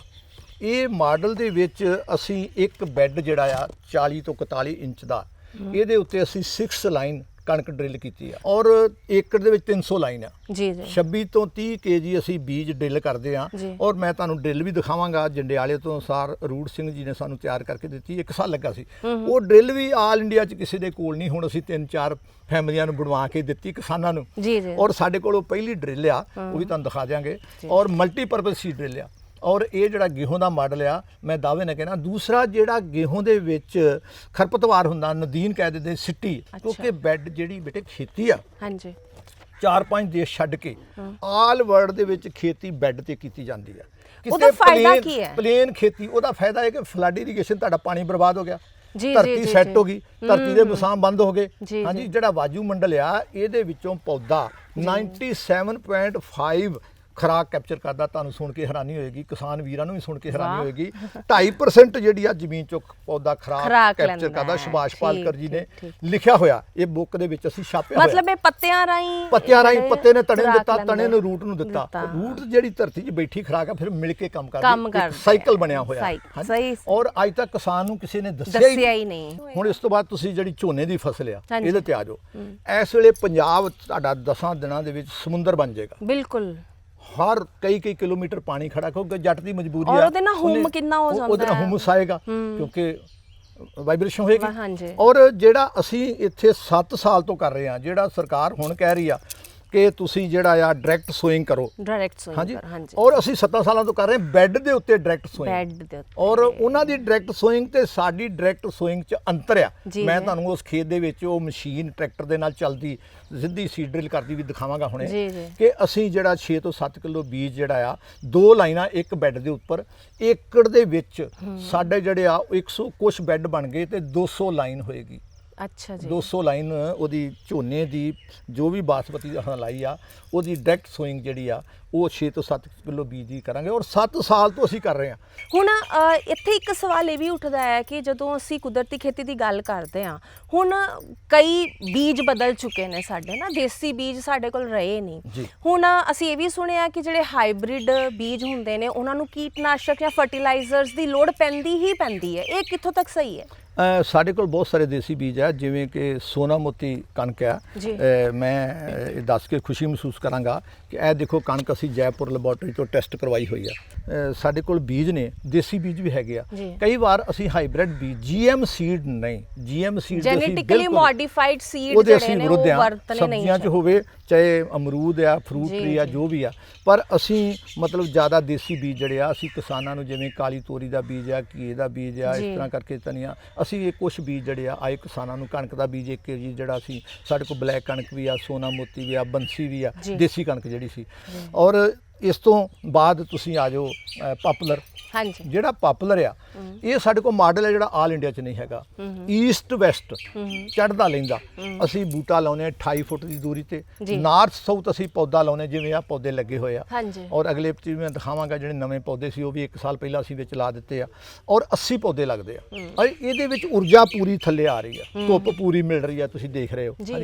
ਇਹ ਮਾਡਲ ਦੇ ਵਿੱਚ ਅਸੀਂ ਇੱਕ ਬੈੱਡ ਜਿਹੜਾ ਆ 40 ਤੋਂ 41 ਇੰਚ ਦਾ, ਇਹਦੇ ਉੱਤੇ ਅਸੀਂ 6 ਲਾਈਨ ਕਣਕ ਡਰਿਲ ਕੀਤੀ ਆ ਔਰ ਏਕੜ ਦੇ ਵਿੱਚ 300 ਲਾਈਨ ਆ। ਜੀ ਜੀ 26 ਤੋਂ 30 ਕੇਜੀ ਅਸੀਂ ਬੀਜ ਡਰਿਲ ਕਰਦੇ ਆ। ਔਰ ਮੈਂ ਤੁਹਾਨੂੰ ਡਰਿਲ ਵੀ ਦਿਖਾਵਾਂਗਾ। ਜੰਡਿਆਲੇ ਤੋਂ ਸਰ ਰੂੜ ਸਿੰਘ ਜੀ ਨੇ ਸਾਨੂੰ ਤਿਆਰ ਕਰਕੇ ਦਿੱਤੀ, 1 ਸਾਲ ਲੱਗਾ ਸੀ। ਉਹ ਡਰਿਲ ਵੀ ਆਲ ਇੰਡੀਆ 'ਚ ਕਿਸੇ ਦੇ ਕੋਲ ਨਹੀਂ। ਹੁਣ ਅਸੀਂ 3-4 ਫੈਮਲੀਆਂ ਨੂੰ ਬਣਵਾ ਕੇ ਦਿੱਤੀ ਕਿਸਾਨਾਂ ਨੂੰ। ਔਰ ਸਾਡੇ ਕੋਲ ਉਹ ਪਹਿਲੀ ਡਰਿਲ ਆ, ਉਹ ਵੀ ਤੁਹਾਨੂੰ ਦਿਖਾ ਦਿਆਂਗੇ। ਔਰ ਮਲਟੀਪਰਪਜ਼ ਸੀ ਡਰਿਲ ਆ। ਔਰ ਇਹ ਜਿਹੜਾ ਗੇਹੂੰ ਦਾ ਮਾਡਲ ਆ, ਮੈਂ ਦਾਅਵੇ ਨਾਲ ਕਹਿਣਾ। ਦੂਸਰਾ ਜਿਹੜਾ ਗੇਹੂੰ ਦੇ ਵਿੱਚ ਖਰਪਤਵਾਰ ਹੁੰਦਾ, ਨਦੀਨ ਕਹਿ ਦਿੰਦੇ ਸਿੱਟੀ, ਕਿਉਂਕਿ ਬੈੱਡ ਜਿਹੜੀ ਬੇਟੇ ਖੇਤੀ ਆ, ਹਾਂਜੀ 4-5 ਦੇਸ਼ ਛੱਡ ਕੇ ਆਲ ਵਰਲਡ ਦੇ ਵਿੱਚ ਖੇਤੀ ਬੈੱਡ ਤੇ ਕੀਤੀ ਜਾਂਦੀ ਆ। ਉਹਦਾ ਫਾਇਦਾ ਕੀ ਹੈ? ਪਲੇਨ ਖੇਤੀ, ਉਹਦਾ ਫਾਇਦਾ ਹੈ ਕਿ ਫਲੱਡ ਇਰੀਗੇਸ਼ਨ, ਤੁਹਾਡਾ ਪਾਣੀ ਬਰਬਾਦ ਹੋ ਗਿਆ, ਧਰਤੀ ਸੈੱਟ ਹੋ ਗਈ, ਧਰਤੀ ਦੇ ਮਸਾਮ ਬੰਦ ਹੋ ਗਏ। ਹਾਂਜੀ, ਜਿਹੜਾ ਵਾਯੂ ਮੰਡਲ ਆ ਇਹਦੇ ਵਿੱਚੋਂ ਪੌਦਾ 97.5 ਖੁਰਾਕ ਕੈਪਚਰ ਕਰਦਾ। ਤੁਹਾਨੂੰ ਸੁਣ ਕੇ ਹੈਰਾਨੀ ਹੋਏਗੀ, ਕਿਸਾਨ ਵੀਰਾਂ ਨੂੰ ਵੀ ਸੁਣ ਕੇ ਹੈਰਾਨੀ ਹੋਏਗੀ। 2.5% ਜਿਹੜੀ ਆ ਜ਼ਮੀਨ ਚੋਂ ਪੌਦਾ ਖੁਰਾਕ ਕੈਪਚਰ ਕਰਦਾ। ਸੁਭਾਸ਼ ਪਾਲਕਰ ਜੀ ਨੇ ਲਿਖਿਆ ਹੋਇਆ, ਇਹ ਬੁੱਕ ਦੇ ਵਿੱਚ ਅਸੀਂ ਛਾਪਿਆ ਹੋਇਆ। ਮਤਲਬ ਇਹ ਪੱਤਿਆਂ ਰਾਹੀਂ ਪੱਤੇ ਨੇ ਤਣੇ ਨੂੰ ਦਿੱਤਾ, ਤਣੇ ਨੂੰ ਰੂਟ ਨੂੰ ਦਿੱਤਾ। ਰੂਟ ਜਿਹੜੀ ਧਰਤੀ 'ਚ ਬੈਠੀ ਖੁਰਾਕ ਆ, ਫਿਰ ਮਿਲ ਕੇ ਕੰਮ ਕਰਦੀ। ਸਾਈਕਲ ਬਣਿਆ ਹੋਇਆ। ਔਰ ਅੱਜ ਤੱਕ ਕਿਸਾਨ ਨੂੰ ਕਿਸੇ ਨੇ ਦੱਸਿਆ ਹੀ ਨਹੀਂ। ਹੁਣ ਇਸ ਤੋਂ ਬਾਅਦ ਤੁਸੀਂ ਜਿਹੜੀ ਝੋਨੇ ਦੀ ਫਸਲ ਆ ਇਹਦੇ ਤੇ ਆ ਜਾਓ। ਇਸ ਵੇਲੇ ਪੰਜਾਬ ਤੁਹਾਡਾ 10 ਦਿਨਾਂ ਦੇ ਵਿੱਚ ਸਮੁੰਦਰ ਬਣ ਜਾਏਗਾ। ਬਿਲਕੁਲ, ਹਰ ਕਈ ਕਿਲੋਮੀਟਰ ਪਾਣੀ ਖੜਾ, ਕਿਉਂਕਿ ਜੱਟ ਦੀ ਮਜਬੂਰੀ ਆ। ਉਹਦੇ ਨਾਲ ਹੁਮ ਕਿੰਨਾ ਹੋ ਜਾਂਦਾ ਹੈ, ਉਹਦੇ ਨਾਲ ਹੁਮਸ ਆਏਗਾ ਕਿਉਂਕਿ ਵਾਈਬ੍ਰੇਸ਼ਨ ਹੋਏਗੀ। ਔਰ ਜਿਹੜਾ ਅਸੀਂ ਇੱਥੇ 7 ਸਾਲ ਤੋਂ ਕਰ ਰਹੇ ਹਾਂ, ਜਿਹੜਾ ਸਰਕਾਰ ਹੁਣ ਕਹਿ ਰਹੀ ਆ ਕਿ ਤੁਸੀਂ ਜਿਹੜਾ ਆ ਡਾਇਰੈਕਟ ਸੋਇੰਗ ਕਰੋ। ਹਾਂਜੀ, ਔਰ ਅਸੀਂ 7 ਸਾਲਾਂ ਤੋਂ ਕਰ ਰਹੇ ਹਾਂ ਬੈੱਡ ਦੇ ਉੱਤੇ ਡਾਇਰੈਕਟ ਸੋਇੰਗ। ਔਰ ਉਹਨਾਂ ਦੀ ਡਾਇਰੈਕਟ ਸੋਇੰਗ ਤੇ ਸਾਡੀ ਡਾਇਰੈਕਟ ਸੋਇੰਗ 'ਚ ਅੰਤਰ ਆ। ਮੈਂ ਤੁਹਾਨੂੰ ਉਸ ਖੇਤ ਦੇ ਵਿੱਚ ਉਹ ਮਸ਼ੀਨ ਟਰੈਕਟਰ ਦੇ ਨਾਲ ਚੱਲਦੀ ਸਿੱਧੀ ਸੀਡ ਡਰਿਲ ਕਰਦੀ ਵੀ ਦਿਖਾਵਾਂਗਾ ਹੁਣੇ ਕਿ ਅਸੀਂ ਜਿਹੜਾ 6 ਤੋਂ 7 ਕਿਲੋ ਬੀਜ ਜਿਹੜਾ ਆ 2 ਲਾਈਨਾਂ ਇੱਕ ਬੈੱਡ ਦੇ ਉੱਪਰ, ਏਕੜ ਦੇ ਵਿੱਚ ਸਾਡੇ ਜਿਹੜੇ ਆ 100 ਕੁਛ ਬੈੱਡ ਬਣ ਗਏ ਤੇ 200 ਲਾਈਨ ਹੋਏਗੀ। ਅੱਛਾ ਜੀ, 200 ਲਾਈਨ ਉਹਦੀ ਝੋਨੇ ਦੀ ਜੋ ਵੀ ਬਾਸਮਤੀ ਲਾਈ ਆ ਉਹਦੀ ਡਾਇਰੈਕਟ ਸੋਇੰਗ ਜਿਹੜੀ ਆ ਉਹ 6 ਤੋਂ 7 ਕਿਲੋ ਬੀਜ ਦੀ ਕਰਾਂਗੇ। ਔਰ 7 ਸਾਲ ਤੋਂ ਅਸੀਂ ਕਰ ਰਹੇ ਹਾਂ। ਹੁਣ ਇੱਥੇ ਇੱਕ ਸਵਾਲ ਇਹ ਵੀ ਉੱਠਦਾ ਹੈ ਕਿ ਜਦੋਂ ਅਸੀਂ ਕੁਦਰਤੀ ਖੇਤੀ ਦੀ ਗੱਲ ਕਰਦੇ ਹਾਂ, ਹੁਣ ਕਈ ਬੀਜ ਬਦਲ ਚੁੱਕੇ ਨੇ ਸਾਡੇ ਨਾ, ਦੇਸੀ ਬੀਜ ਸਾਡੇ ਕੋਲ ਰਹੇ ਨਹੀਂ। ਹੁਣ ਅਸੀਂ ਇਹ ਵੀ ਸੁਣਿਆ ਕਿ ਜਿਹੜੇ ਹਾਈਬ੍ਰਿਡ ਬੀਜ ਹੁੰਦੇ ਨੇ ਉਹਨਾਂ ਨੂੰ ਕੀਟਨਾਸ਼ਕ ਜਾਂ ਫਰਟੀਲਾਈਜ਼ਰਸ ਦੀ ਲੋੜ ਪੈਂਦੀ ਹੀ ਪੈਂਦੀ ਹੈ। ਇਹ ਕਿੱਥੋਂ ਤੱਕ ਸਹੀ ਹੈ? ਸਾਡੇ ਕੋਲ ਬਹੁਤ ਸਾਰੇ ਦੇਸੀ ਬੀਜ ਆ, ਜਿਵੇਂ ਕਿ ਸੋਨਾ ਮੋਤੀ ਕਣਕ ਆ। ਮੈਂ ਇਹ ਦੱਸ ਕੇ ਖੁਸ਼ੀ ਮਹਿਸੂਸ ਕਰਾਂਗਾ ਕਿ ਇਹ ਦੇਖੋ ਕਣਕ ਅਸੀਂ ਜੈਪੁਰ ਲੈਬੋਰੇਟਰੀ ਤੋਂ ਟੈਸਟ ਕਰਵਾਈ ਹੋਈ ਆ। ਸਾਡੇ ਕੋਲ ਬੀਜ ਨੇ, ਦੇਸੀ ਬੀਜ ਵੀ ਹੈਗੇ ਆ। ਕਈ ਵਾਰ ਅਸੀਂ ਹਾਈਬ੍ਰਿਡ ਬੀਜ, ਜੀਐਮ ਸੀਡ ਨਹੀਂ, GM seed genetically modified seed ਜਿਹੜੇ ਨੇ ਉਹ ਵਰਤਨੇ ਨਹੀਂ। ਸਬਜ਼ੀਆਂ 'ਚ ਹੋਵੇ, ਚਾਹੇ ਅਮਰੂਦ ਆ, ਫਰੂਟ ਟਰੀ ਆ, ਜੋ ਵੀ ਆ, ਪਰ ਅਸੀਂ ਮਤਲਬ ਜ਼ਿਆਦਾ ਦੇਸੀ ਬੀਜ ਜਿਹੜੇ ਆ ਅਸੀਂ ਕਿਸਾਨਾਂ ਨੂੰ, ਜਿਵੇਂ ਕਾਲੀ ਤੋਰੀ ਦਾ ਬੀਜ ਆ, ਘੀਏ ਦਾ ਬੀਜ ਆ, ਇਸ ਤਰ੍ਹਾਂ ਕਰਕੇ ਧਨੀਆ, ਅਸੀਂ ਇਹ ਕੁਛ ਬੀਜ ਜਿਹੜੇ ਆ ਆਏ ਕਿਸਾਨਾਂ ਨੂੰ। ਕਣਕ ਦਾ ਬੀਜ 1 ਕੇਜੀ ਜਿਹੜਾ ਅਸੀਂ, ਸਾਡੇ ਕੋਲ ਬਲੈਕ ਕਣਕ ਵੀ ਆ, ਸੋਨਾ ਮੋਤੀ ਵੀ ਆ, ਬੰਸੀ ਵੀ ਆ, ਦੇਸੀ ਕਣਕ ਜਿਹੜੀ ਸੀ। ਔਰ ਇਸ ਤੋਂ ਬਾਅਦ ਤੁਸੀਂ ਆ ਜਾਓ ਪਾਪੂਲਰ। ਹਾਂਜੀ, ਜਿਹੜਾ ਪਾਪੂਲਰ ਆ ਇਹ ਸਾਡੇ ਕੋਲ ਮਾਡਲ ਹੈ ਜਿਹੜਾ ਆਲ ਇੰਡੀਆ 'ਚ ਨਹੀਂ ਹੈਗਾ। ਈਸਟ ਵੈਸਟ ਚੜ੍ਹਦਾ ਲੈਂਦਾ ਅਸੀਂ ਬੂਟਾ ਲਾਉਨੇ 28 ਫੁੱਟ ਦੀ ਦੂਰੀ ਤੇ। ਨਾਰਥ ਸਾਊਥ ਅਸੀਂ ਪੌਦਾ ਲਾਉਨੇ, ਜਿਵੇਂ ਆ ਪੌਦੇ ਲੱਗੇ ਹੋਏ ਆ। ਔਰ ਅਗਲੇ ਚ ਮੈਂ ਦਿਖਾਵਾਂਗਾ ਜਿਹੜੇ ਨਵੇਂ ਪੌਦੇ ਸੀ ਉਹ ਵੀ 1 ਸਾਲ ਪਹਿਲਾਂ ਅਸੀਂ ਵਿੱਚ ਲਾ ਦਿੱਤੇ ਆ। ਔਰ 80 ਪੌਦੇ ਲੱਗਦੇ ਆ। ਇਹਦੇ ਵਿੱਚ ਊਰਜਾ ਪੂਰੀ ਥੱਲੇ ਆ ਰਹੀ ਆ, ਧੁੱਪ ਪੂਰੀ ਮਿਲ ਰਹੀ ਆ, ਤੁਸੀਂ ਦੇਖ ਰਹੇ ਹੋ।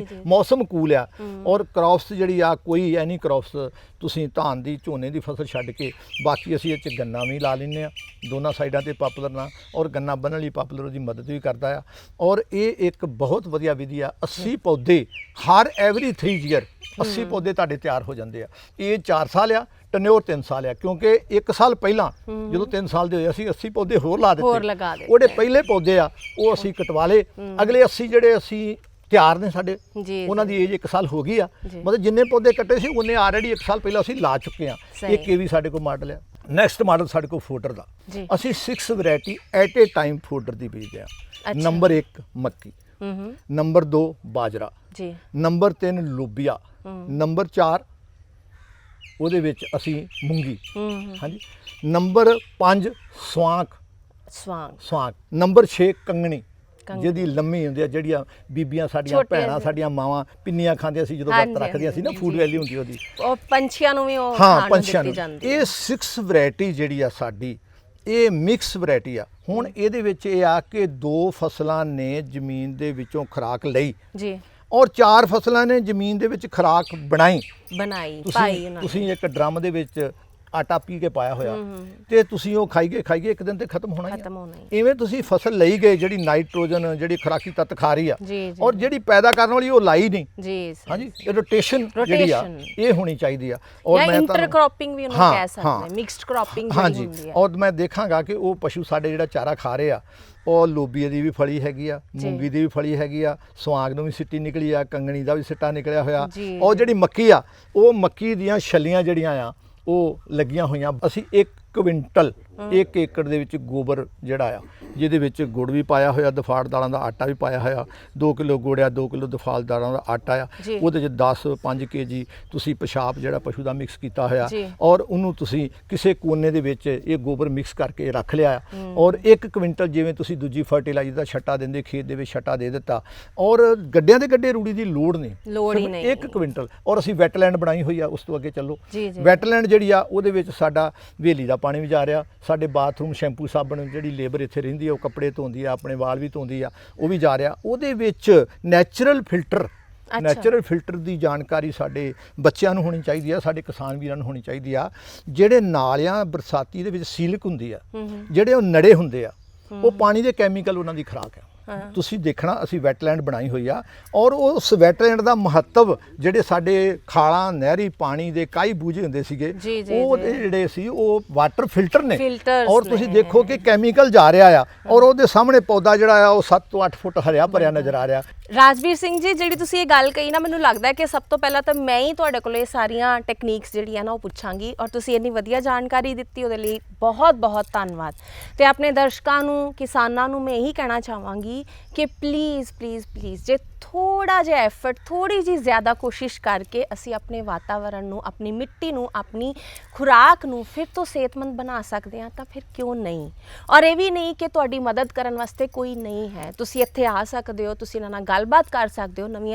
ਮੌਸਮ ਕੂਲ ਆ। ਔਰ ਕ੍ਰੌਪਸ ਜਿਹੜੀ ਆ ਕੋਈ ਐਨੀ ਕ੍ਰੌਪਸ ਤੁਸੀਂ ਧਾਨ ਦੀ ਝੋਨੇ ਦੀ ਫਸਲ ਛੱਡ ਕੇ ਬਾਕੀ ਅਸੀਂ ਇਹ 'ਚ ਗੰਨਾ ਵੀ ਲਾ ਲੈਂਦੇ ਹਾਂ, ਦੋਨਾਂ ਸਾਈਡਾਂ ਤੇ ਪਾਪੂਲਰ ਨਾਲ, ਔਰ ਗੰਨਾ ਬੰਨ੍ਹਣ ਲਈ ਪਾਪੂਲਰ ਉਹਦੀ ਮਦਦ ਵੀ ਕਰਦਾ ਆ। ਔਰ ਇਹ ਇੱਕ ਬਹੁਤ ਵਧੀਆ ਵਿਧੀ ਆ। 80 ਪੌਦੇ ਹਰ ਐਵਰੀ 3 ਈਅਰ 80 ਪੌਦੇ ਤੁਹਾਡੇ ਤਿਆਰ ਹੋ ਜਾਂਦੇ ਆ। ਇਹ 4 ਸਾਲ ਆ, ਟਨਿਓਰ 3 ਸਾਲ ਆ, ਕਿਉਂਕਿ 1 ਸਾਲ ਪਹਿਲਾਂ ਜਦੋਂ 3 ਸਾਲ ਦੇ ਹੋਏ ਅਸੀਂ 80 ਪੌਦੇ ਹੋਰ ਲਾ ਹੋਰ ਦਿੱਤੇ। ਲਗਾ ਦਿੱਤੇ। ਉਹਦੇ ਪਹਿਲੇ ਪੌਦੇ ਆ ਉਹ ਅਸੀਂ ਕਟਵਾ ਲਏ। ਅਗਲੇ 80 ਜਿਹੜੇ ਅਸੀਂ ਤਿਆਰ ਨੇ ਸਾਡੇ, ਜੀ, ਉਹਨਾਂ ਦੀ ਏਜ 1 ਸਾਲ ਹੋ ਗਈ ਆ। ਜੀ। ਮਤਲਬ ਜਿੰਨੇ ਪੌਦੇ ਕੱਟੇ ਸੀ ਉਹਨੇ ਆਲਰੇਡੀ 1 ਸਾਲ ਪਹਿਲਾਂ ਅਸੀਂ ਲਾ ਚੁੱਕੇ ਆ। ਸਹੀ। ਇੱਕ ਇਹ ਵੀ ਸਾਡੇ ਕੋਲ ਮਾਡਲ ਆ। ਨੈਕਸਟ ਮਾਡਲ ਸਾਡੇ ਕੋਲ ਫੋਡਰ ਦਾ, ਜੀ। ਅਸੀਂ 6 variety at a time fodder ਦੀ ਬੀਜਦੇ ਆ। ਅੱਛਾ। ਨੰਬਰ 1 ਮੱਕੀ, ਹੂੰ ਨੰਬਰ 2 ਬਾਜਰਾ, ਜੀ, ਨੰਬਰ 3 ਲੋਬੀਆ, ਨੰਬਰ 4 ਉਹਦੇ ਵਿੱਚ ਅਸੀਂ ਮੂੰਗੀ, ਹਾਂਜੀ, ਨੰਬਰ 5 ਸਵਾਂਕ, ਸਵਾਂਗ, ਨੰਬਰ 6 ਕੰਗਣੀ ਜਿਹਦੀ ਲੰਮੀ ਹੁੰਦੀ ਆ, ਜਿਹੜੀਆਂ ਬੀਬੀਆਂ ਸਾਡੀਆਂ ਛੋਟੀਆਂ ਭੈਣਾਂ ਸਾਡੀਆਂ ਮਾਵਾਂ ਪਿੰਨੀਆਂ ਖਾਂਦੀਆਂ ਸੀ ਜਦੋਂ ਹਾਂਜੀ, ਵਰਤ ਰੱਖਦੀਆਂ ਸੀ ਨਾ, ਫੂਡ ਜੀ। ਵੈਲੀ ਹੁੰਦੀ ਉਹਦੀ। ਉਹ ਪੰਛੀਆਂ ਨੂੰ ਵੀ ਉਹ ਹਾਂ, ਖਾਣ ਨੂੰ ਪੰਛੀਆਂ ਦਿੱਤੀ ਨੂੰ। ਜਾਂਦੀ ਇਹ 6 ਵੈਰਾਈਟੀ ਜਿਹੜੀ ਆ ਸਾਡੀ, ਇਹ ਮਿਕਸ ਵੈਰਾਈਟੀ ਆ। ਹੁਣ ਇਹਦੇ ਵਿੱਚ ਇਹ ਆ ਕਿ 2 ਫਸਲਾਂ ਨੇ ਜ਼ਮੀਨ ਦੇ ਵਿੱਚੋਂ ਖੁਰਾਕ ਲਈ, ਜੀ, ਔਰ 4 ਫਸਲਾਂ ਨੇ ਜ਼ਮੀਨ ਦੇ ਵਿੱਚ ਖੁਰਾਕ ਬਣਾਈ। ਬਣਾਈ ਪਾਈ ਉਹਨਾਂ ਨੇ। ਤੁਸੀਂ ਇੱਕ ਡਰਮ ਦੇ ਵਿੱਚ ਆਟਾ ਪੀ ਕੇ ਪਾਇਆ ਹੋਇਆ ਤੇ ਤੁਸੀਂ ਉਹ ਖਾਈਗੇ ਇੱਕ ਦਿਨ ਤੇ ਖਤਮ ਹੋਣਾ ਹੀ ਖਤਮ ਹੋਣਾ ਆ। ਇਵੇਂ ਤੁਸੀਂ ਫਸਲ ਲਈ ਗਏ ਜਿਹੜੀ ਨਾਈਟ੍ਰੋਜਨ, ਜਿਹੜੀ ਖੁਰਾਕੀ ਤੱਤ ਖਾ ਰਹੀ ਆ, ਜੀ, ਜੀ। ਔਰ ਜਿਹੜੀ ਪੈਦਾ ਕਰਨ ਵਾਲੀ ਉਹ ਲਾਈ ਨਹੀਂ। ਜੀ ਸਰ। ਹਾਂਜੀ, ਇਹ ਰੋਟੇਸ਼ਨ ਜਿਹੜੀ ਆ ਇਹ ਹੋਣੀ ਚਾਹੀਦੀ ਆ। ਔਰ ਮੈਂ ਇੰਟਰਕ੍ਰੌਪਿੰਗ ਵੀ ਉਹਨੂੰ ਹਾਂ, ਕਹਿ ਸਕਦੇ ਹਾਂ, ਮਿਕਸਡ ਕ੍ਰੌਪਿੰਗ ਜਿਹੜੀ ਹਾਂਜੀ, ਹੁੰਦੀ ਹੈ। ਔਰ ਮੈਂ ਦੇਖਾਂਗਾ ਕਿ ਉਹ ਪਸ਼ੂ ਸਾਡੇ ਜਿਹੜਾ ਚਾਰਾ ਖਾ ਰਹੇ ਆ, ਉਹ ਲੋਬੀਏ ਦੀ ਵੀ ਫਲੀ ਹੈਗੀ ਆ, ਮੂੰਗੀ ਦੀ ਵੀ ਫਲੀ ਹੈਗੀ ਆ, ਸਵਾਂਗ ਨੂੰ ਵੀ ਸਿੱਟੀ ਨਿਕਲੀ ਆ, ਕੰਗਣੀ ਦਾ ਵੀ ਸਿੱਟਾ ਨਿਕਲਿਆ ਹੋਇਆ, ਔਰ ਜਿਹੜੀ ਮੱਕੀ ਆ, ਉਹ ਮੱਕੀ ਦੀਆਂ ਛੱਲੀਆਂ ਜਿਹੜੀਆਂ ਆ ਉਹ ਲੱਗੀਆਂ ਹੋਈਆਂ। ਅਸੀਂ 1 ਕੁਇੰਟਲ 1 ਏਕੜ ਦੇ ਵਿੱਚ ਗੋਬਰ ਜਿਹੜਾ ਆ, ਜਿਹਦੇ ਵਿੱਚ ਗੁੜ ਵੀ ਪਾਇਆ ਹੋਇਆ, ਦਫਾੜ ਦਾਲਾਂ ਦਾ ਆਟਾ ਵੀ ਪਾਇਆ ਹੋਇਆ, 2 ਕਿਲੋ ਗੁੜ ਆ, 2 ਕਿਲੋ ਦਫਾੜ ਦਾਲਾਂ ਦਾ ਆਟਾ ਆ, ਉਹਦੇ 'ਚ 5 ਕੇਜੀ ਤੁਸੀਂ ਪਿਸ਼ਾਬ ਜਿਹੜਾ ਪਸ਼ੂ ਦਾ ਮਿਕਸ ਕੀਤਾ ਹੋਇਆ, ਔਰ ਉਹਨੂੰ ਤੁਸੀਂ ਕਿਸੇ ਕੋਨੇ ਦੇ ਵਿੱਚ ਇਹ ਗੋਬਰ ਮਿਕਸ ਕਰਕੇ ਰੱਖ ਲਿਆ ਆ। ਔਰ 1 ਕੁਇੰਟਲ ਜਿਵੇਂ ਤੁਸੀਂ ਦੂਜੀ ਫਰਟੀਲਾਈਜ਼ਰ ਦਾ ਛੱਟਾ ਦਿੰਦੇ, ਖੇਤ ਦੇ ਵਿੱਚ ਛੱਟਾ ਦੇ ਦਿੱਤਾ, ਔਰ ਗੱਡਿਆਂ ਦੇ ਗੱਡੇ ਰੂੜੀ ਦੀ ਲੋੜ ਨਹੀਂ, ਲੋੜ ਹੀ ਨਹੀਂ। 1 ਕੁਇੰਟਲ। ਔਰ ਅਸੀਂ ਵੈਟਲੈਂਡ ਬਣਾਈ ਹੋਈ ਆ, ਉਸ ਤੋਂ ਅੱਗੇ ਚੱਲੋ। ਜੀ, ਜੀ। ਵੈਟਲੈਂਡ ਜਿਹੜੀ ਆ ਉਹਦੇ ਵਿੱਚ ਸਾਡਾ ਹਵੇਲੀ ਦਾ ਪਾਣੀ ਵੀ ਜਾ ਰਿਹਾ, ਸਾਡੇ ਬਾਥਰੂਮ ਸ਼ੈਂਪੂ ਸਾਬਣ ਜਿਹੜੀ ਲੇਬਰ ਇੱਥੇ ਰਹਿੰਦੀ ਆ ਉਹ ਕੱਪੜੇ ਧੋਂਦੀ ਆ, ਆਪਣੇ ਵਾਲ ਵੀ ਧੋਂਦੀ ਆ, ਉਹ ਵੀ ਜਾ ਰਿਹਾ। ਉਹਦੇ ਵਿੱਚ ਨੈਚੁਰਲ ਫਿਲਟਰ ਦੀ ਜਾਣਕਾਰੀ ਸਾਡੇ ਬੱਚਿਆਂ ਨੂੰ ਹੋਣੀ ਚਾਹੀਦੀ ਆ, ਸਾਡੇ ਕਿਸਾਨ ਵੀਰਾਂ ਨੂੰ ਹੋਣੀ ਚਾਹੀਦੀ ਆ। ਜਿਹੜੇ ਨਾਲਿਆਂ ਬਰਸਾਤੀ ਦੇ ਵਿੱਚ ਸੀਲਕ ਹੁੰਦੀ ਆ, ਜਿਹੜੇ ਉਹ ਨੜੇ ਹੁੰਦੇ ਆ, ਉਹ ਪਾਣੀ ਦੇ ਕੈਮੀਕਲ ਉਹਨਾਂ ਦੀ ਖੁਰਾਕ ਆ। ਤੁਸੀਂ ਦੇਖਣਾ ਅਸੀਂ ਵੈਟਲੈਂਡ ਬਣਾਈ ਹੋਈ ਆ, ਔਰ ਉਸ ਵੈਟਲੈਂਡ ਦਾ ਮਹੱਤਵ ਜਿਹੜੇ ਸਾਡੇ ਖਾਲਾਂ, ਨਹਿਰੀ ਪਾਣੀ ਦੇ ਕਾਈ ਬੂਝੇ ਹੁੰਦੇ ਸੀਗੇ, ਉਹ ਜਿਹੜੇ ਸੀ ਉਹ ਵਾਟਰ ਫਿਲਟਰ ਨੇ। ਔਰ ਤੁਸੀਂ ਦੇਖੋ ਕਿ ਕੈਮੀਕਲ ਜਾ ਰਿਹਾ ਆ, ਔਰ ਉਹਦੇ ਸਾਹਮਣੇ ਪੌਦਾ ਜਿਹੜਾ ਆ ਉਹ 7 ਤੋਂ 8 ਫੁੱਟ ਹਰਿਆ ਭਰਿਆ ਨਜ਼ਰ ਆ ਰਿਹਾ। ਰਾਜਵੀਰ ਸਿੰਘ ਜੀ, ਜਿਹੜੀ ਤੁਸੀਂ ਇਹ ਗੱਲ ਕਹੀ ਨਾ, ਮੈਨੂੰ ਲੱਗਦਾ ਹੈ ਕਿ ਸਭ ਤੋਂ ਪਹਿਲਾਂ ਤਾਂ ਮੈਂ ਹੀ ਤੁਹਾਡੇ ਕੋਲ ਇਹ ਸਾਰੀਆਂ ਟੈਕਨੀਕਸ ਜਿਹੜੀਆਂ ਨਾ ਉਹ ਪੁੱਛਾਂਗੀ, ਔਰ ਤੁਸੀਂ ਇੰਨੀ ਵਧੀਆ ਜਾਣਕਾਰੀ ਦਿੱਤੀ ਉਹਦੇ ਲਈ ਬਹੁਤ ਬਹੁਤ ਧੰਨਵਾਦ। ਤੇ ਆਪਣੇ ਦਰਸ਼ਕਾਂ ਨੂੰ, ਕਿਸਾਨਾਂ ਨੂੰ ਮੈਂ ਇਹੀ ਕਹਿਣਾ ਚਾਹਾਂਗੀ ਕਿ ਪਲੀਜ਼ ਪਲੀਜ਼ ਪਲੀਜ਼ ਜੇ ਥੋੜਾ ਜਿਹਾ ਐਫਰਟ, ਥੋੜੀ ਜਿਹੀ ਜ਼ਿਆਦਾ ਕੋਸ਼ਿਸ਼ ਕਰਕੇ ਅਸੀਂ ਆਪਣੇ ਵਾਤਾਵਰਣ ਨੂੰ, ਆਪਣੀ ਮਿੱਟੀ ਨੂੰ, ਆਪਣੀ ਖੁਰਾਕ ਨੂੰ ਫਿਰ ਤੋਂ ਸਿਹਤਮੰਦ ਬਣਾ ਸਕਦੇ ਹਾਂ ਤਾਂ ਫਿਰ ਕਿਉਂ ਨਹੀਂ। ਔਰ ਇਹ ਵੀ ਨਹੀਂ ਕਿ ਤੁਹਾਡੀ ਮਦਦ ਕਰਨ ਵਾਸਤੇ ਕੋਈ ਨਹੀਂ ਹੈ, ਤੁਸੀਂ ਇੱਥੇ ਆ ਸਕਦੇ ਹੋ, ਤੁਸੀਂ ਇਹਨਾਂ ਨਾਲ ਗੱਲਬਾਤ ਕਰ ਸਕਦੇ ਹੋ, ਨਵੀਆਂ